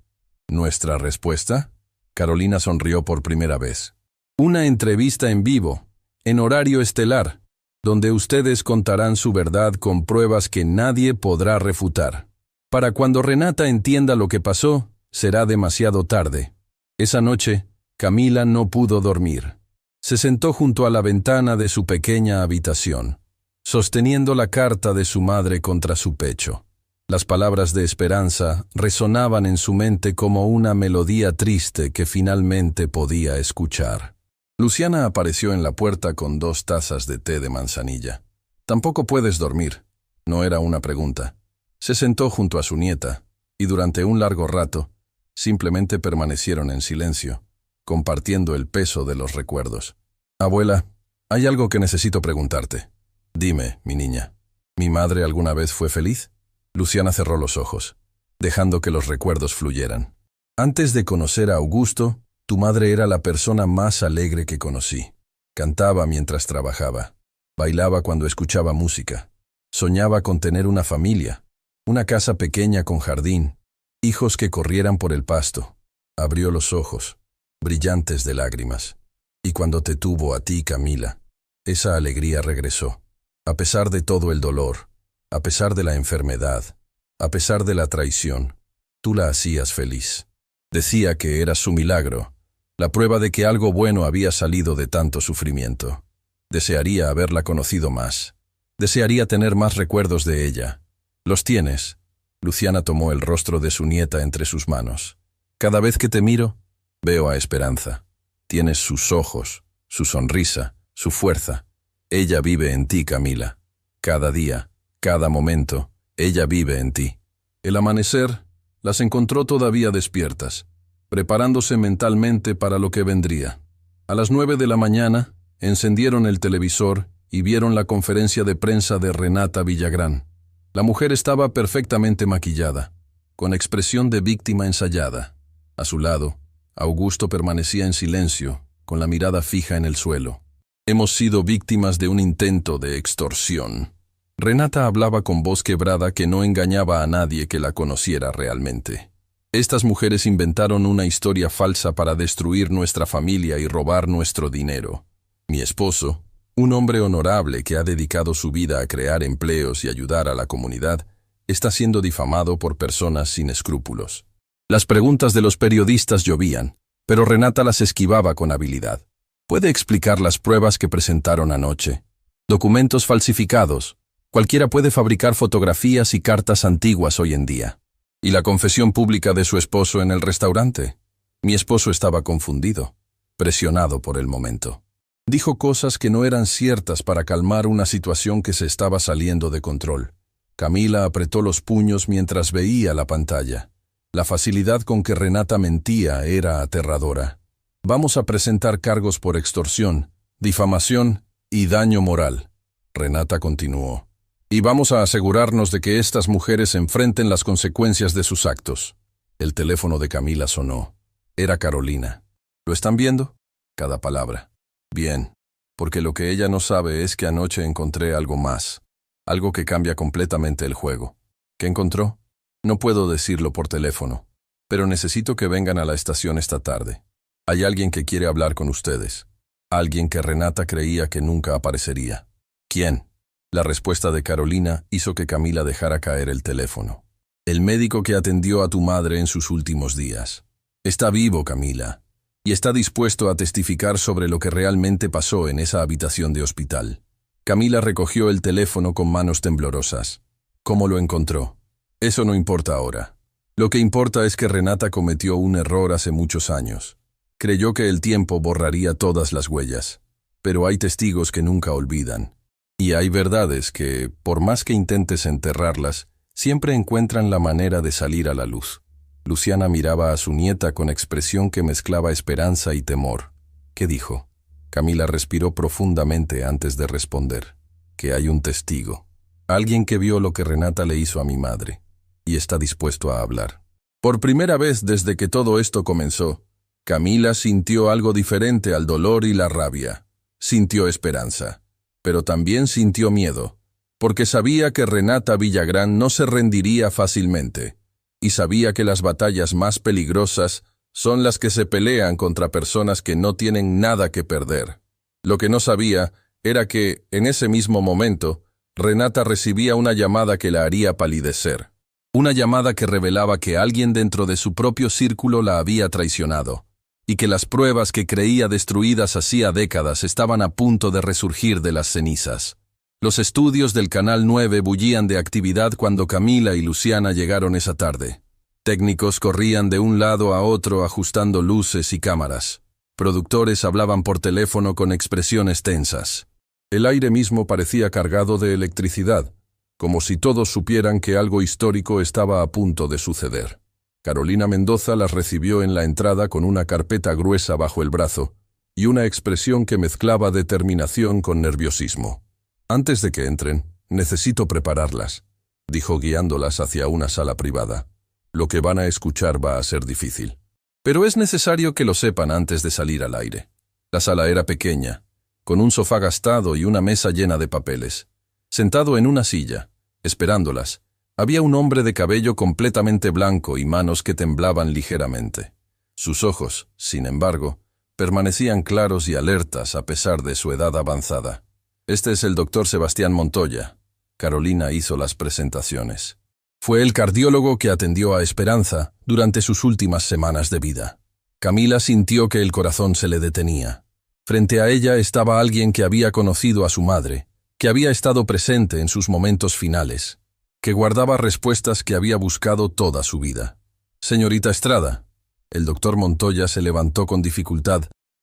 «¿Nuestra respuesta?». Carolina sonrió por primera vez. «Una entrevista en vivo, en horario estelar, donde ustedes contarán su verdad con pruebas que nadie podrá refutar. Para cuando Renata entienda lo que pasó, será demasiado tarde». Esa noche, Camila no pudo dormir. Se sentó junto a la ventana de su pequeña habitación, sosteniendo la carta de su madre contra su pecho. Las palabras de esperanza resonaban en su mente como una melodía triste que finalmente podía escuchar. Luciana apareció en la puerta con 2 tazas de té de manzanilla. Tampoco puedes dormir. No era una pregunta. Se sentó junto a su nieta, y durante un largo rato, simplemente permanecieron en silencio, compartiendo el peso de los recuerdos. Abuela, hay algo que necesito preguntarte. Dime, mi niña, ¿mi madre alguna vez fue feliz? Luciana cerró los ojos, dejando que los recuerdos fluyeran. Antes de conocer a Augusto, tu madre era la persona más alegre que conocí. Cantaba mientras trabajaba, bailaba cuando escuchaba música, soñaba con tener una familia, una casa pequeña con jardín, hijos que corrieran por el pasto. Abrió los ojos, brillantes de lágrimas. Y cuando te tuvo a ti, Camila, esa alegría regresó. A pesar de todo el dolor, a pesar de la enfermedad, a pesar de la traición, tú la hacías feliz. Decía que eras su milagro, la prueba de que algo bueno había salido de tanto sufrimiento. Desearía haberla conocido más. Desearía tener más recuerdos de ella. ¿Los tienes? Luciana tomó el rostro de su nieta entre sus manos. Cada vez que te miro, veo a Esperanza. Tienes sus ojos, su sonrisa, su fuerza. Ella vive en ti, Camila. Cada día, cada momento, ella vive en ti. El amanecer las encontró todavía despiertas, preparándose mentalmente para lo que vendría. A las 9 de la mañana, encendieron el televisor y vieron la conferencia de prensa de Renata Villagrán. La mujer estaba perfectamente maquillada, con expresión de víctima ensayada. A su lado, Augusto permanecía en silencio, con la mirada fija en el suelo. Hemos sido víctimas de un intento de extorsión. Renata hablaba con voz quebrada que no engañaba a nadie que la conociera realmente. Estas mujeres inventaron una historia falsa para destruir nuestra familia y robar nuestro dinero. Mi esposo, un hombre honorable que ha dedicado su vida a crear empleos y ayudar a la comunidad, está siendo difamado por personas sin escrúpulos. Las preguntas de los periodistas llovían, pero Renata las esquivaba con habilidad. ¿Puede explicar las pruebas que presentaron anoche? Documentos falsificados. Cualquiera puede fabricar fotografías y cartas antiguas hoy en día. ¿Y la confesión pública de su esposo en el restaurante? Mi esposo estaba confundido, presionado por el momento. Dijo cosas que no eran ciertas para calmar una situación que se estaba saliendo de control. Camila apretó los puños mientras veía la pantalla. La facilidad con que Renata mentía era aterradora. Vamos a presentar cargos por extorsión, difamación y daño moral. Renata continuó. Y vamos a asegurarnos de que estas mujeres enfrenten las consecuencias de sus actos. El teléfono de Camila sonó. Era Carolina. ¿Lo están viendo? Cada palabra. Bien, porque lo que ella no sabe es que anoche encontré algo más. Algo que cambia completamente el juego. ¿Qué encontró? No puedo decirlo por teléfono, pero necesito que vengan a la estación esta tarde. Hay alguien que quiere hablar con ustedes. Alguien que Renata creía que nunca aparecería. ¿Quién? La respuesta de Carolina hizo que Camila dejara caer el teléfono. El médico que atendió a tu madre en sus últimos días. Está vivo, Camila, y está dispuesto a testificar sobre lo que realmente pasó en esa habitación de hospital. Camila recogió el teléfono con manos temblorosas. ¿Cómo lo encontró? Eso no importa ahora. Lo que importa es que Renata cometió un error hace muchos años. Creyó que el tiempo borraría todas las huellas, pero hay testigos que nunca olvidan. Y hay verdades que, por más que intentes enterrarlas, siempre encuentran la manera de salir a la luz. Luciana miraba a su nieta con expresión que mezclaba esperanza y temor. ¿Qué dijo? Camila respiró profundamente antes de responder. Que hay un testigo. Alguien que vio lo que Renata le hizo a mi madre. Y está dispuesto a hablar. Por primera vez desde que todo esto comenzó, Camila sintió algo diferente al dolor y la rabia. Sintió esperanza. Pero también sintió miedo, porque sabía que Renata Villagrán no se rendiría fácilmente, y sabía que las batallas más peligrosas son las que se pelean contra personas que no tienen nada que perder. Lo que no sabía era que, en ese mismo momento, Renata recibía una llamada que la haría palidecer. Una llamada que revelaba que alguien dentro de su propio círculo la había traicionado, y que las pruebas que creía destruidas hacía décadas estaban a punto de resurgir de las cenizas. Los estudios del Canal 9 bullían de actividad cuando Camila y Luciana llegaron esa tarde. Técnicos corrían de un lado a otro ajustando luces y cámaras. Productores hablaban por teléfono con expresiones tensas. El aire mismo parecía cargado de electricidad, como si todos supieran que algo histórico estaba a punto de suceder. Carolina Mendoza las recibió en la entrada con una carpeta gruesa bajo el brazo y una expresión que mezclaba determinación con nerviosismo. «Antes de que entren, necesito prepararlas», dijo guiándolas hacia una sala privada. «Lo que van a escuchar va a ser difícil. Pero es necesario que lo sepan antes de salir al aire». La sala era pequeña, con un sofá gastado y una mesa llena de papeles. Sentado en una silla, esperándolas, había un hombre de cabello completamente blanco y manos que temblaban ligeramente. Sus ojos, sin embargo, permanecían claros y alertas a pesar de su edad avanzada. «Este es el doctor Sebastián Montoya». Carolina hizo las presentaciones. Fue el cardiólogo que atendió a Esperanza durante sus últimas semanas de vida. Camila sintió que el corazón se le detenía. Frente a ella estaba alguien que había conocido a su madre, que había estado presente en sus momentos finales, que guardaba respuestas que había buscado toda su vida. «Señorita Estrada». El doctor Montoya se levantó con dificultad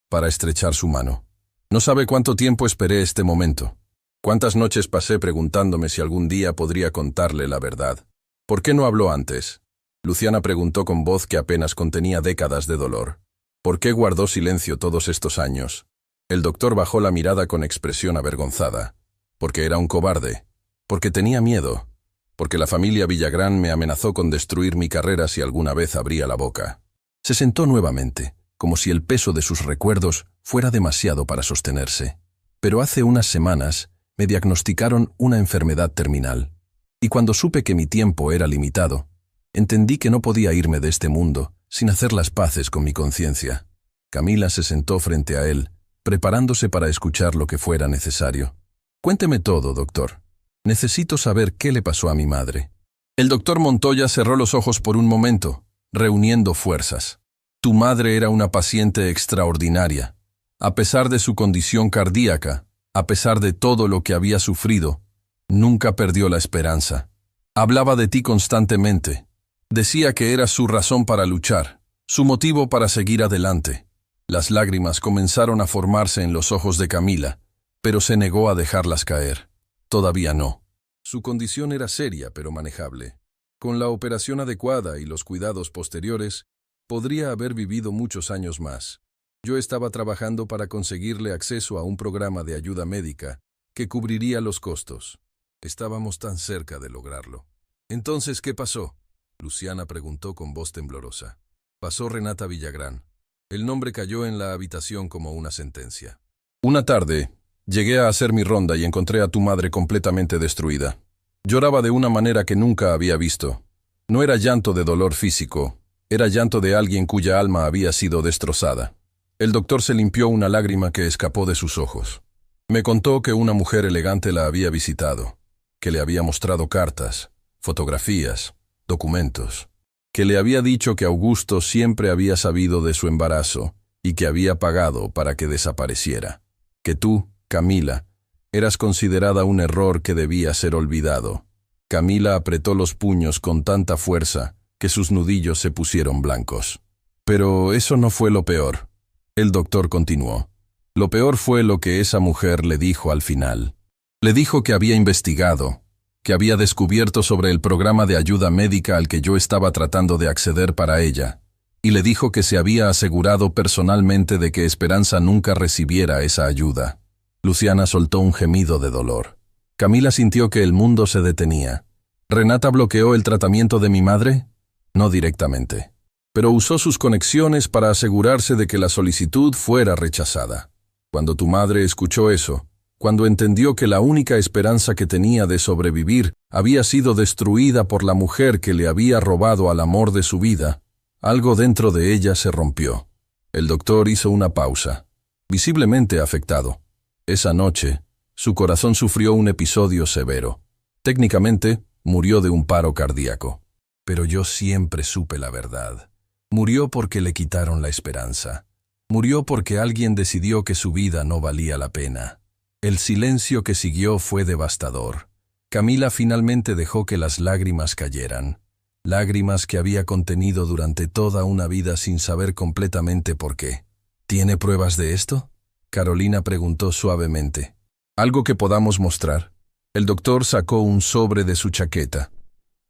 para estrechar su mano. «No sabe cuánto tiempo esperé este momento. Cuántas noches pasé preguntándome si algún día podría contarle la verdad. ¿Por qué no habló antes?». Luciana preguntó con voz que apenas contenía décadas de dolor. «¿Por qué guardó silencio todos estos años?». El doctor bajó la mirada con expresión avergonzada. «Porque era un cobarde. Porque tenía miedo. Porque la familia Villagrán me amenazó con destruir mi carrera si alguna vez abría la boca». Se sentó nuevamente, como si el peso de sus recuerdos fuera demasiado para sostenerse. «Pero hace unas semanas me diagnosticaron una enfermedad terminal. Y cuando supe que mi tiempo era limitado, entendí que no podía irme de este mundo sin hacer las paces con mi conciencia». Camila se sentó frente a él, preparándose para escuchar lo que fuera necesario. «Cuénteme todo, doctor. Necesito saber qué le pasó a mi madre». El doctor Montoya cerró los ojos por un momento, reuniendo fuerzas. «Tu madre era una paciente extraordinaria. A pesar de su condición cardíaca, a pesar de todo lo que había sufrido, nunca perdió la esperanza. Hablaba de ti constantemente. Decía que eras su razón para luchar, su motivo para seguir adelante». Las lágrimas comenzaron a formarse en los ojos de Camila, pero se negó a dejarlas caer. Todavía no. Su condición era seria pero manejable. Con la operación adecuada y los cuidados posteriores, podría haber vivido muchos años más. Yo estaba trabajando para conseguirle acceso a un programa de ayuda médica que cubriría los costos. Estábamos tan cerca de lograrlo. «Entonces, ¿qué pasó?», Luciana preguntó con voz temblorosa. «Pasó Renata Villagrán». El nombre cayó en la habitación como una sentencia. «Una tarde, llegué a hacer mi ronda y encontré a tu madre completamente destruida. Lloraba de una manera que nunca había visto. No era llanto de dolor físico, era llanto de alguien cuya alma había sido destrozada». El doctor se limpió una lágrima que escapó de sus ojos. Me contó que una mujer elegante la había visitado, que le había mostrado cartas, fotografías, documentos, que le había dicho que Augusto siempre había sabido de su embarazo y que había pagado para que desapareciera. Que tú, Camila, eras considerada un error que debía ser olvidado. Camila apretó los puños con tanta fuerza que sus nudillos se pusieron blancos. «Pero eso no fue lo peor», el doctor continuó. «Lo peor fue lo que esa mujer le dijo al final. Le dijo que había investigado, que había descubierto sobre el programa de ayuda médica al que yo estaba tratando de acceder para ella, y le dijo que se había asegurado personalmente de que Esperanza nunca recibiera esa ayuda». Luciana soltó un gemido de dolor. Camila sintió que el mundo se detenía. ¿Renata bloqueó el tratamiento de mi madre? No directamente, pero usó sus conexiones para asegurarse de que la solicitud fuera rechazada. Cuando tu madre escuchó eso, cuando entendió que la única esperanza que tenía de sobrevivir había sido destruida por la mujer que le había robado al amor de su vida, algo dentro de ella se rompió. El doctor hizo una pausa, visiblemente afectado. Esa noche, su corazón sufrió un episodio severo. Técnicamente, murió de un paro cardíaco. Pero yo siempre supe la verdad. Murió porque le quitaron la esperanza. Murió porque alguien decidió que su vida no valía la pena. El silencio que siguió fue devastador. Camila finalmente dejó que las lágrimas cayeran. Lágrimas que había contenido durante toda una vida sin saber completamente por qué. ¿Tiene pruebas de esto?, Carolina preguntó suavemente. Algo que podamos mostrar. El doctor sacó un sobre de su chaqueta.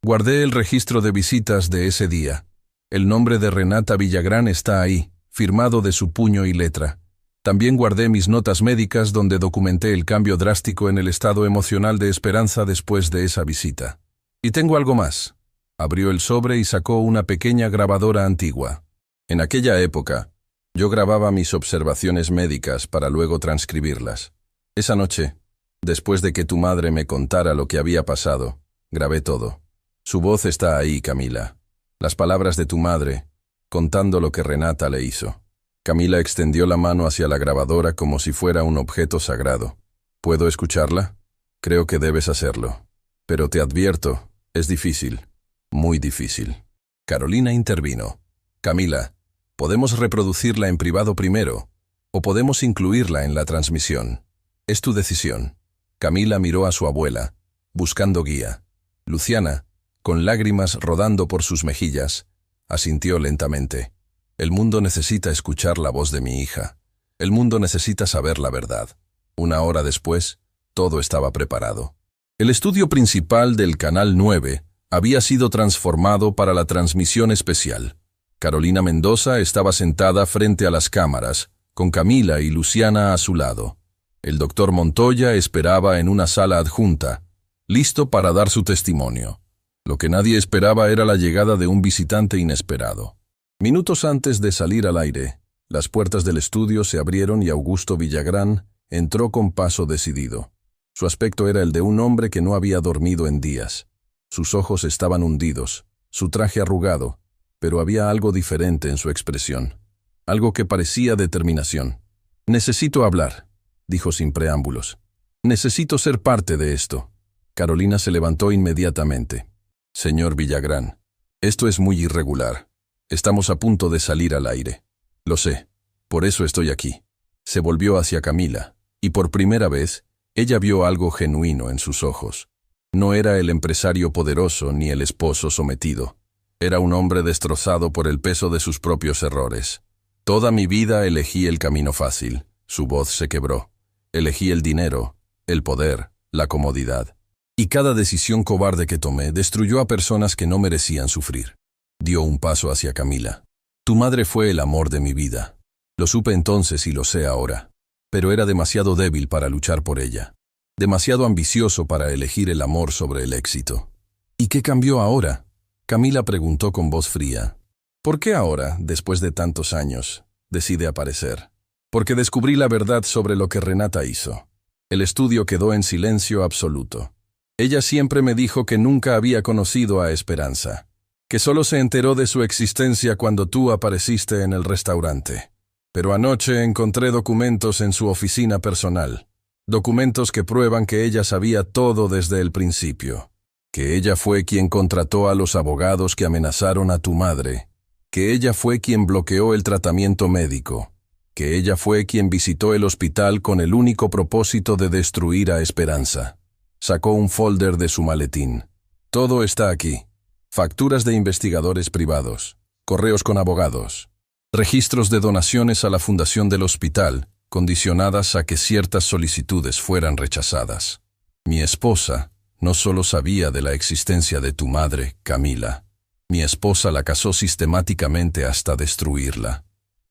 Guardé el registro de visitas de ese día. El nombre de Renata Villagrán está ahí, firmado de su puño y letra. También guardé mis notas médicas donde documenté el cambio drástico en el estado emocional de Esperanza después de esa visita. Y tengo algo más. Abrió el sobre y sacó una pequeña grabadora antigua. En aquella época, yo grababa mis observaciones médicas para luego transcribirlas. Esa noche, después de que tu madre me contara lo que había pasado, grabé todo. Su voz está ahí, Camila. Las palabras de tu madre, contando lo que Renata le hizo. Camila extendió la mano hacia la grabadora como si fuera un objeto sagrado. ¿Puedo escucharla? Creo que debes hacerlo. Pero te advierto, es difícil. Muy difícil. Carolina intervino. Camila, podemos reproducirla en privado primero, o podemos incluirla en la transmisión. Es tu decisión. Camila miró a su abuela, buscando guía. Luciana, con lágrimas rodando por sus mejillas, asintió lentamente. El mundo necesita escuchar la voz de mi hija. El mundo necesita saber la verdad. Una hora después, todo estaba preparado. El estudio principal del Canal 9 había sido transformado para la transmisión especial. Carolina Mendoza estaba sentada frente a las cámaras, con Camila y Luciana a su lado. El doctor Montoya esperaba en una sala adjunta, listo para dar su testimonio. Lo que nadie esperaba era la llegada de un visitante inesperado. Minutos antes de salir al aire, las puertas del estudio se abrieron y Augusto Villagrán entró con paso decidido. Su aspecto era el de un hombre que no había dormido en días. Sus ojos estaban hundidos, su traje arrugado, pero había algo diferente en su expresión, algo que parecía determinación. «Necesito hablar», dijo sin preámbulos. «Necesito ser parte de esto». Carolina se levantó inmediatamente. «Señor Villagrán, esto es muy irregular. Estamos a punto de salir al aire. Lo sé, por eso estoy aquí». Se volvió hacia Camila, y por primera vez, ella vio algo genuino en sus ojos. No era el empresario poderoso ni el esposo sometido. Era un hombre destrozado por el peso de sus propios errores. «Toda mi vida elegí el camino fácil». Su voz se quebró. «Elegí el dinero, el poder, la comodidad. Y cada decisión cobarde que tomé destruyó a personas que no merecían sufrir». Dio un paso hacia Camila. «Tu madre fue el amor de mi vida. Lo supe entonces y lo sé ahora. Pero era demasiado débil para luchar por ella. Demasiado ambicioso para elegir el amor sobre el éxito». «¿Y qué cambió ahora?», Camila preguntó con voz fría. «¿Por qué ahora, después de tantos años, decide aparecer?» «Porque descubrí la verdad sobre lo que Renata hizo». El estudio quedó en silencio absoluto. Ella siempre me dijo que nunca había conocido a Esperanza, que solo se enteró de su existencia cuando tú apareciste en el restaurante. Pero anoche encontré documentos en su oficina personal, documentos que prueban que ella sabía todo desde el principio, que ella fue quien contrató a los abogados que amenazaron a tu madre, que ella fue quien bloqueó el tratamiento médico, que ella fue quien visitó el hospital con el único propósito de destruir a Esperanza. Sacó un folder de su maletín. Todo está aquí. Facturas de investigadores privados, correos con abogados, registros de donaciones a la fundación del hospital, condicionadas a que ciertas solicitudes fueran rechazadas. Mi esposa no solo sabía de la existencia de tu madre, Camila. Mi esposa la cazó sistemáticamente hasta destruirla».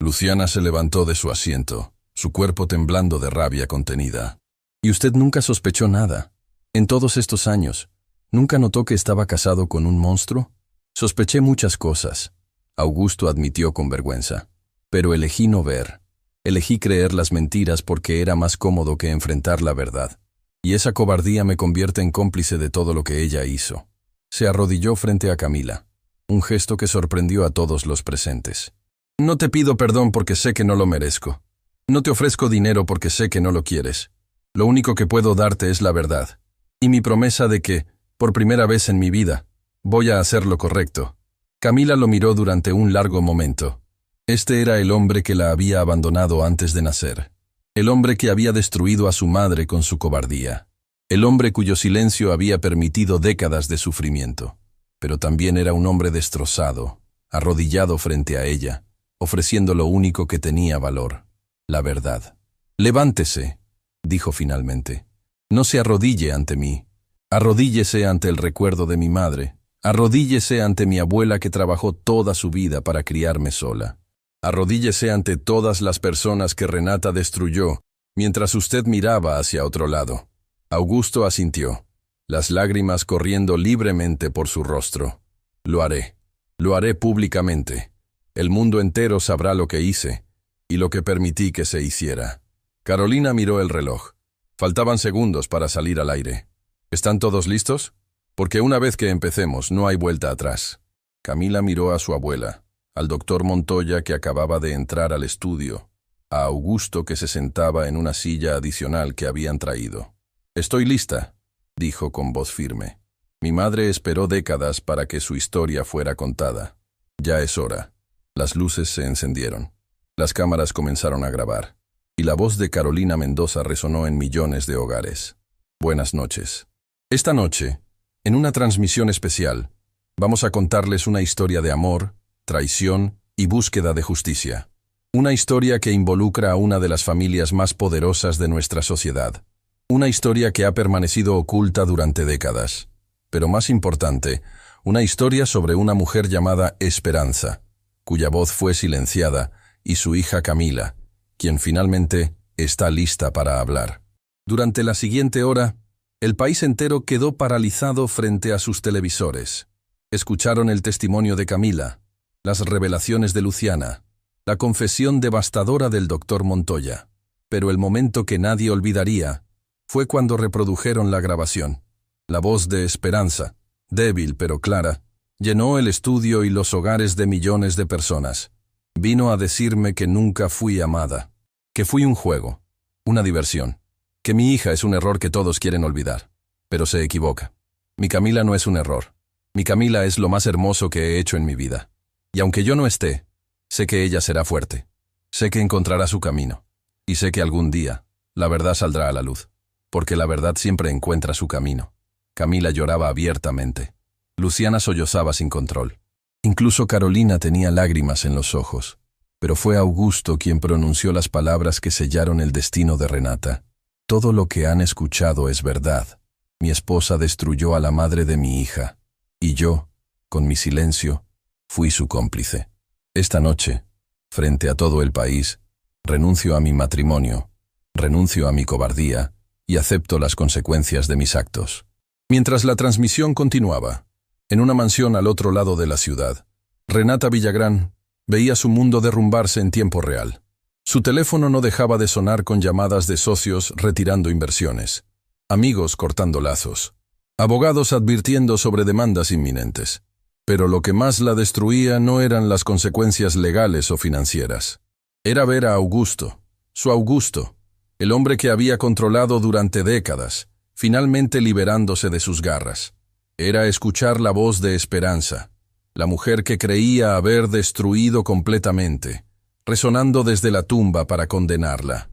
Luciana se levantó de su asiento, su cuerpo temblando de rabia contenida. «¿Y usted nunca sospechó nada? En todos estos años, ¿nunca notó que estaba casado con un monstruo?» «Sospeché muchas cosas», Augusto admitió con vergüenza. «Pero elegí no ver. Elegí creer las mentiras porque era más cómodo que enfrentar la verdad. Y esa cobardía me convierte en cómplice de todo lo que ella hizo». Se arrodilló frente a Camila, un gesto que sorprendió a todos los presentes. «No te pido perdón porque sé que no lo merezco. No te ofrezco dinero porque sé que no lo quieres. Lo único que puedo darte es la verdad. Y mi promesa de que, por primera vez en mi vida, voy a hacer lo correcto». Camila lo miró durante un largo momento. Este era el hombre que la había abandonado antes de nacer. El hombre que había destruido a su madre con su cobardía. El hombre cuyo silencio había permitido décadas de sufrimiento. Pero también era un hombre destrozado, arrodillado frente a ella, ofreciendo lo único que tenía valor, la verdad. «Levántese», dijo finalmente. No se arrodille ante mí. Arrodíllese ante el recuerdo de mi madre. Arrodíllese ante mi abuela que trabajó toda su vida para criarme sola. Arrodíllese ante todas las personas que Renata destruyó, mientras usted miraba hacia otro lado. Augusto asintió, las lágrimas corriendo libremente por su rostro. Lo haré públicamente. El mundo entero sabrá lo que hice y lo que permití que se hiciera. Carolina miró el reloj. Faltaban segundos para salir al aire. ¿Están todos listos? Porque una vez que empecemos no hay vuelta atrás. Camila miró a su abuela, al doctor Montoya que acababa de entrar al estudio, a Augusto que se sentaba en una silla adicional que habían traído. «Estoy lista», dijo con voz firme. «Mi madre esperó décadas para que su historia fuera contada. Ya es hora». Las luces se encendieron. Las cámaras comenzaron a grabar. Y la voz de Carolina Mendoza resonó en millones de hogares. Buenas noches. Esta noche, en una transmisión especial, vamos a contarles una historia de amor, traición y búsqueda de justicia. Una historia que involucra a una de las familias más poderosas de nuestra sociedad. Una historia que ha permanecido oculta durante décadas. Pero más importante, una historia sobre una mujer llamada Esperanza, cuya voz fue silenciada, y su hija Camila, quien finalmente está lista para hablar. Durante la siguiente hora, el país entero quedó paralizado frente a sus televisores. Escucharon el testimonio de Camila, las revelaciones de Luciana, la confesión devastadora del doctor Montoya. Pero el momento que nadie olvidaría fue cuando reprodujeron la grabación. La voz de Esperanza, débil pero clara, llenó el estudio y los hogares de millones de personas. Vino a decirme que nunca fui amada, que fui un juego, una diversión, que mi hija es un error que todos quieren olvidar. Pero se equivoca. Mi Camila no es un error. Mi Camila es lo más hermoso que he hecho en mi vida. Y aunque yo no esté, sé que ella será fuerte. Sé que encontrará su camino. Y sé que algún día la verdad saldrá a la luz. Porque la verdad siempre encuentra su camino. Camila lloraba abiertamente. Luciana sollozaba sin control. Incluso Carolina tenía lágrimas en los ojos. Pero fue Augusto quien pronunció las palabras que sellaron el destino de Renata. Todo lo que han escuchado es verdad. Mi esposa destruyó a la madre de mi hija. Y yo, con mi silencio, fui su cómplice. Esta noche, frente a todo el país, renuncio a mi matrimonio, renuncio a mi cobardía y acepto las consecuencias de mis actos. Mientras la transmisión continuaba, en una mansión al otro lado de la ciudad, Renata Villagrán veía su mundo derrumbarse en tiempo real. Su teléfono no dejaba de sonar con llamadas de socios retirando inversiones, amigos cortando lazos, abogados advirtiendo sobre demandas inminentes. Pero lo que más la destruía no eran las consecuencias legales o financieras. Era ver a Augusto, su Augusto, el hombre que había controlado durante décadas, finalmente liberándose de sus garras. Era escuchar la voz de Esperanza, la mujer que creía haber destruido completamente, resonando desde la tumba para condenarla.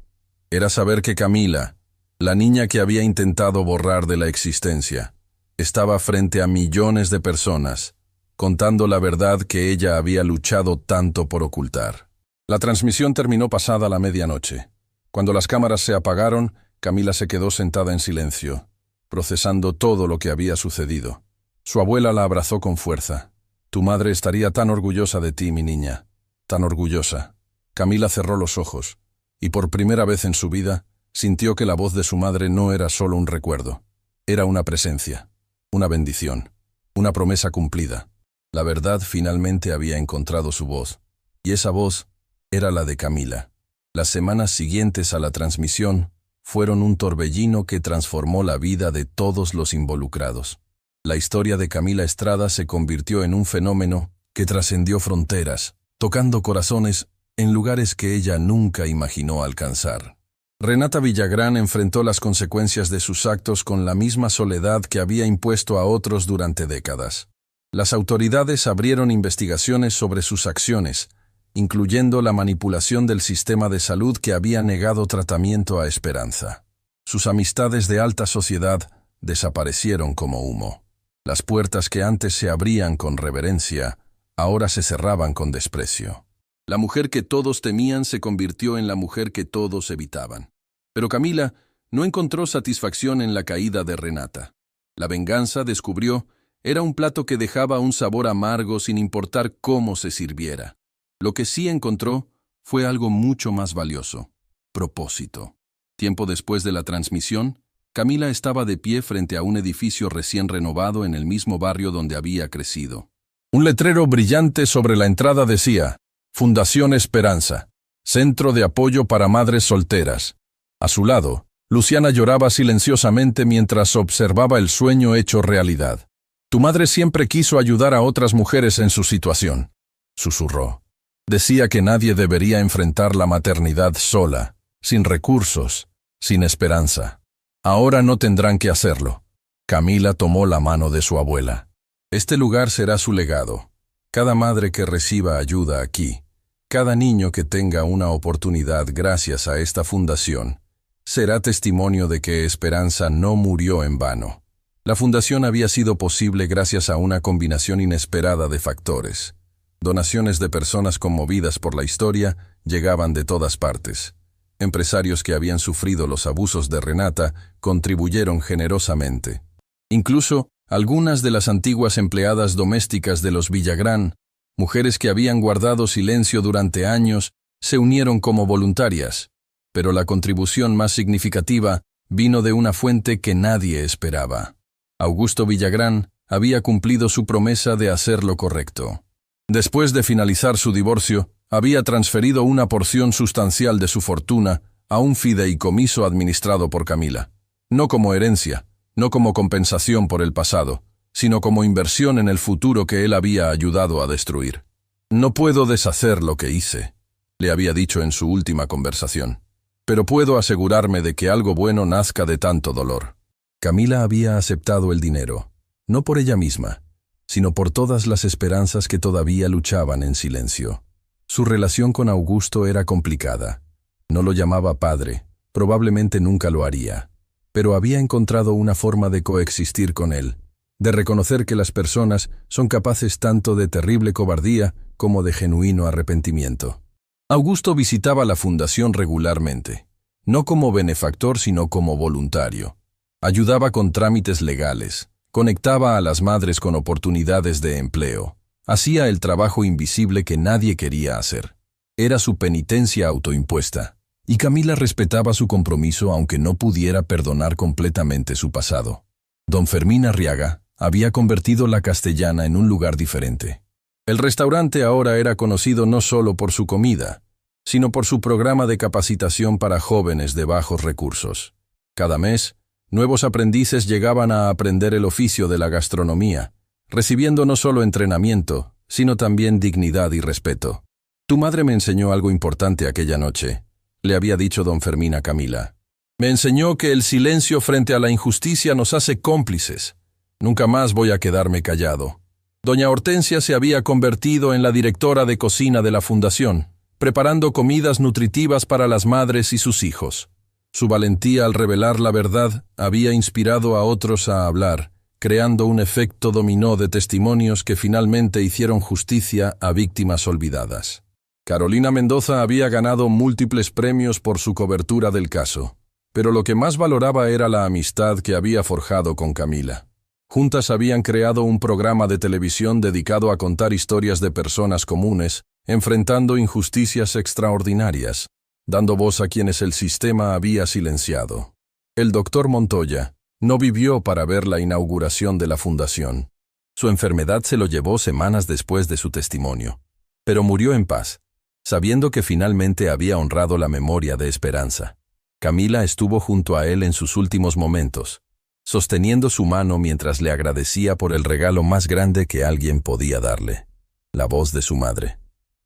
Era saber que Camila, la niña que había intentado borrar de la existencia, estaba frente a millones de personas, contando la verdad que ella había luchado tanto por ocultar. La transmisión terminó pasada la medianoche. Cuando las cámaras se apagaron, Camila se quedó sentada en silencio, procesando todo lo que había sucedido. Su abuela la abrazó con fuerza. «Tu madre estaría tan orgullosa de ti, mi niña, tan orgullosa». Camila cerró los ojos, y por primera vez en su vida sintió que la voz de su madre no era solo un recuerdo. Era una presencia, una bendición, una promesa cumplida. La verdad finalmente había encontrado su voz, y esa voz era la de Camila. Las semanas siguientes a la transmisión fueron un torbellino que transformó la vida de todos los involucrados. La historia de Camila Estrada se convirtió en un fenómeno que trascendió fronteras, tocando corazones en lugares que ella nunca imaginó alcanzar. Renata Villagrán enfrentó las consecuencias de sus actos con la misma soledad que había impuesto a otros durante décadas. Las autoridades abrieron investigaciones sobre sus acciones, incluyendo la manipulación del sistema de salud que había negado tratamiento a Esperanza. Sus amistades de alta sociedad desaparecieron como humo. Las puertas que antes se abrían con reverencia, ahora se cerraban con desprecio. La mujer que todos temían se convirtió en la mujer que todos evitaban. Pero Camila no encontró satisfacción en la caída de Renata. La venganza, descubrió, era un plato que dejaba un sabor amargo sin importar cómo se sirviera. Lo que sí encontró fue algo mucho más valioso: propósito. Tiempo después de la transmisión, Camila estaba de pie frente a un edificio recién renovado en el mismo barrio donde había crecido. Un letrero brillante sobre la entrada decía: Fundación Esperanza, Centro de Apoyo para Madres Solteras. A su lado, Luciana lloraba silenciosamente mientras observaba el sueño hecho realidad. Tu madre siempre quiso ayudar a otras mujeres en su situación, susurró. Decía que nadie debería enfrentar la maternidad sola, sin recursos, sin esperanza. Ahora no tendrán que hacerlo. Camila tomó la mano de su abuela. Este lugar será su legado. Cada madre que reciba ayuda aquí, cada niño que tenga una oportunidad gracias a esta fundación, será testimonio de que Esperanza no murió en vano. La fundación había sido posible gracias a una combinación inesperada de factores. Donaciones de personas conmovidas por la historia llegaban de todas partes. Empresarios que habían sufrido los abusos de Renata contribuyeron generosamente. Incluso algunas de las antiguas empleadas domésticas de los Villagrán, mujeres que habían guardado silencio durante años, se unieron como voluntarias. Pero la contribución más significativa vino de una fuente que nadie esperaba. Augusto Villagrán había cumplido su promesa de hacer lo correcto. Después de finalizar su divorcio, había transferido una porción sustancial de su fortuna a un fideicomiso administrado por Camila. No como herencia, no como compensación por el pasado, sino como inversión en el futuro que él había ayudado a destruir. No puedo deshacer lo que hice, le había dicho en su última conversación, pero puedo asegurarme de que algo bueno nazca de tanto dolor. Camila había aceptado el dinero, no por ella misma, sino por todas las esperanzas que todavía luchaban en silencio. Su relación con Augusto era complicada. No lo llamaba padre, probablemente nunca lo haría, pero había encontrado una forma de coexistir con él, de reconocer que las personas son capaces tanto de terrible cobardía como de genuino arrepentimiento. Augusto visitaba la fundación regularmente, no como benefactor sino como voluntario. Ayudaba con trámites legales, conectaba a las madres con oportunidades de empleo, hacía el trabajo invisible que nadie quería hacer. Era su penitencia autoimpuesta, y Camila respetaba su compromiso aunque no pudiera perdonar completamente su pasado. Don Fermín Arriaga había convertido La Castellana en un lugar diferente. El restaurante ahora era conocido no solo por su comida, sino por su programa de capacitación para jóvenes de bajos recursos. Cada mes, nuevos aprendices llegaban a aprender el oficio de la gastronomía, recibiendo no solo entrenamiento, sino también dignidad y respeto. Tu madre me enseñó algo importante aquella noche, le había dicho don Fermín a Camila. Me enseñó que el silencio frente a la injusticia nos hace cómplices. Nunca más voy a quedarme callado. Doña Hortensia se había convertido en la directora de cocina de la fundación, preparando comidas nutritivas para las madres y sus hijos. Su valentía al revelar la verdad había inspirado a otros a hablar, creando un efecto dominó de testimonios que finalmente hicieron justicia a víctimas olvidadas. Carolina Mendoza había ganado múltiples premios por su cobertura del caso, pero lo que más valoraba era la amistad que había forjado con Camila. Juntas habían creado un programa de televisión dedicado a contar historias de personas comunes, enfrentando injusticias extraordinarias, dando voz a quienes el sistema había silenciado. El doctor Montoya no vivió para ver la inauguración de la fundación. Su enfermedad se lo llevó semanas después de su testimonio, pero murió en paz, sabiendo que finalmente había honrado la memoria de Esperanza. Camila estuvo junto a él en sus últimos momentos, sosteniendo su mano mientras le agradecía por el regalo más grande que alguien podía darle, la voz de su madre.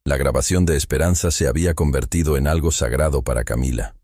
La grabación de Esperanza se había convertido en algo sagrado para Camila.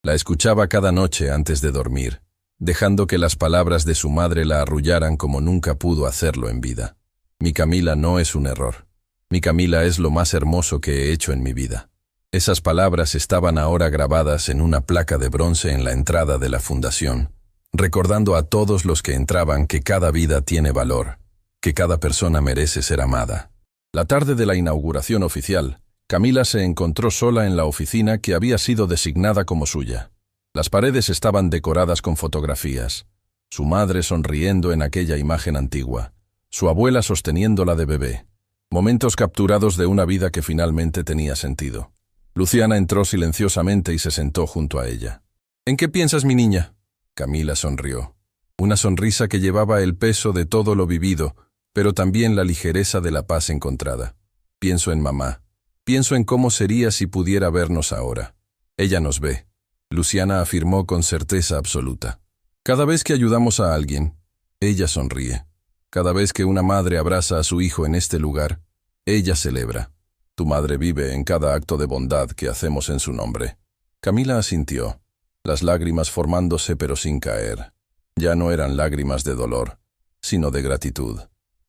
La escuchaba cada noche antes de dormir, dejando que las palabras de su madre la arrullaran como nunca pudo hacerlo en vida. Mi Camila no es un error. Mi Camila es lo más hermoso que he hecho en mi vida. Esas palabras estaban ahora grabadas en una placa de bronce en la entrada de la fundación, recordando a todos los que entraban que cada vida tiene valor, que cada persona merece ser amada. La tarde de la inauguración oficial, Camila se encontró sola en la oficina que había sido designada como suya. Las paredes estaban decoradas con fotografías. Su madre sonriendo en aquella imagen antigua. Su abuela sosteniéndola de bebé. Momentos capturados de una vida que finalmente tenía sentido. Luciana entró silenciosamente y se sentó junto a ella. ¿En qué piensas, mi niña? Camila sonrió. Una sonrisa que llevaba el peso de todo lo vivido, pero también la ligereza de la paz encontrada. Pienso en mamá. Pienso en cómo sería si pudiera vernos ahora. Ella nos ve. Luciana afirmó con certeza absoluta. Cada vez que ayudamos a alguien, ella sonríe. Cada vez que una madre abraza a su hijo en este lugar, ella celebra. Tu madre vive en cada acto de bondad que hacemos en su nombre. Camila asintió, las lágrimas formándose pero sin caer. Ya no eran lágrimas de dolor, sino de gratitud.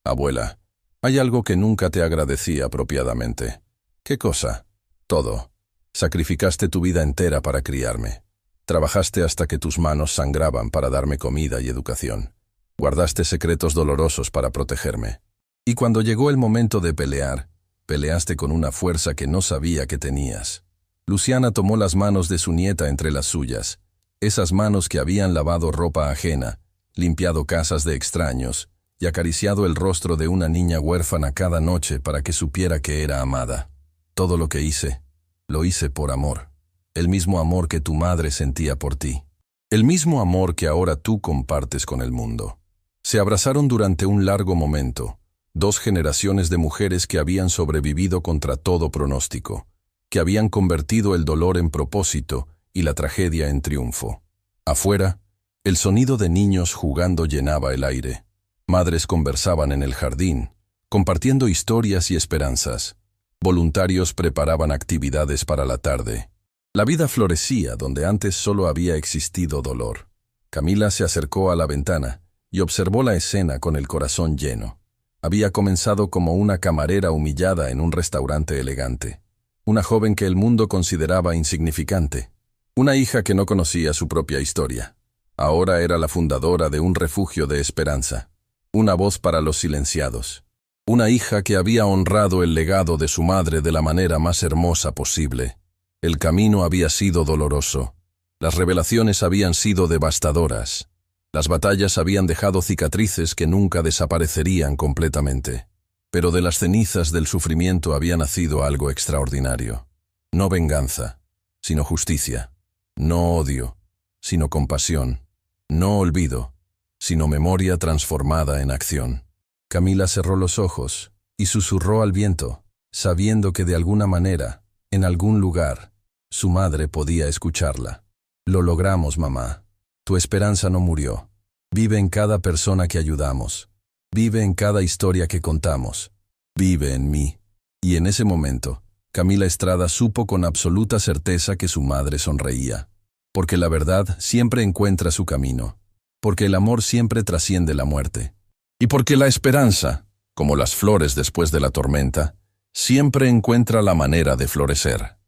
Abuela, hay algo que nunca te agradecí apropiadamente. ¿Qué cosa? Todo. Sacrificaste tu vida entera para criarme. Trabajaste hasta que tus manos sangraban para darme comida y educación. Guardaste secretos dolorosos para protegerme. Y cuando llegó el momento de pelear, peleaste con una fuerza que no sabía que tenías. Luciana tomó las manos de su nieta entre las suyas, esas manos que habían lavado ropa ajena, limpiado casas de extraños y acariciado el rostro de una niña huérfana cada noche para que supiera que era amada. Todo lo que hice, lo hice por amor. El mismo amor que tu madre sentía por ti. El mismo amor que ahora tú compartes con el mundo. Se abrazaron durante un largo momento, dos generaciones de mujeres que habían sobrevivido contra todo pronóstico, que habían convertido el dolor en propósito y la tragedia en triunfo. Afuera, el sonido de niños jugando llenaba el aire. Madres conversaban en el jardín, compartiendo historias y esperanzas. Voluntarios preparaban actividades para la tarde. La vida florecía donde antes solo había existido dolor. Camila se acercó a la ventana y observó la escena con el corazón lleno. Había comenzado como una camarera humillada en un restaurante elegante. Una joven que el mundo consideraba insignificante. Una hija que no conocía su propia historia. Ahora era la fundadora de un refugio de esperanza. Una voz para los silenciados. Una hija que había honrado el legado de su madre de la manera más hermosa posible. El camino había sido doloroso. Las revelaciones habían sido devastadoras. Las batallas habían dejado cicatrices que nunca desaparecerían completamente. Pero de las cenizas del sufrimiento había nacido algo extraordinario. No venganza, sino justicia. No odio, sino compasión. No olvido, sino memoria transformada en acción. Camila cerró los ojos y susurró al viento, sabiendo que de alguna manera, en algún lugar, su madre podía escucharla. Lo logramos, mamá. Tu esperanza no murió. Vive en cada persona que ayudamos. Vive en cada historia que contamos. Vive en mí. Y en ese momento, Camila Estrada supo con absoluta certeza que su madre sonreía. Porque la verdad siempre encuentra su camino. Porque el amor siempre trasciende la muerte. Y porque la esperanza, como las flores después de la tormenta, siempre encuentra la manera de florecer.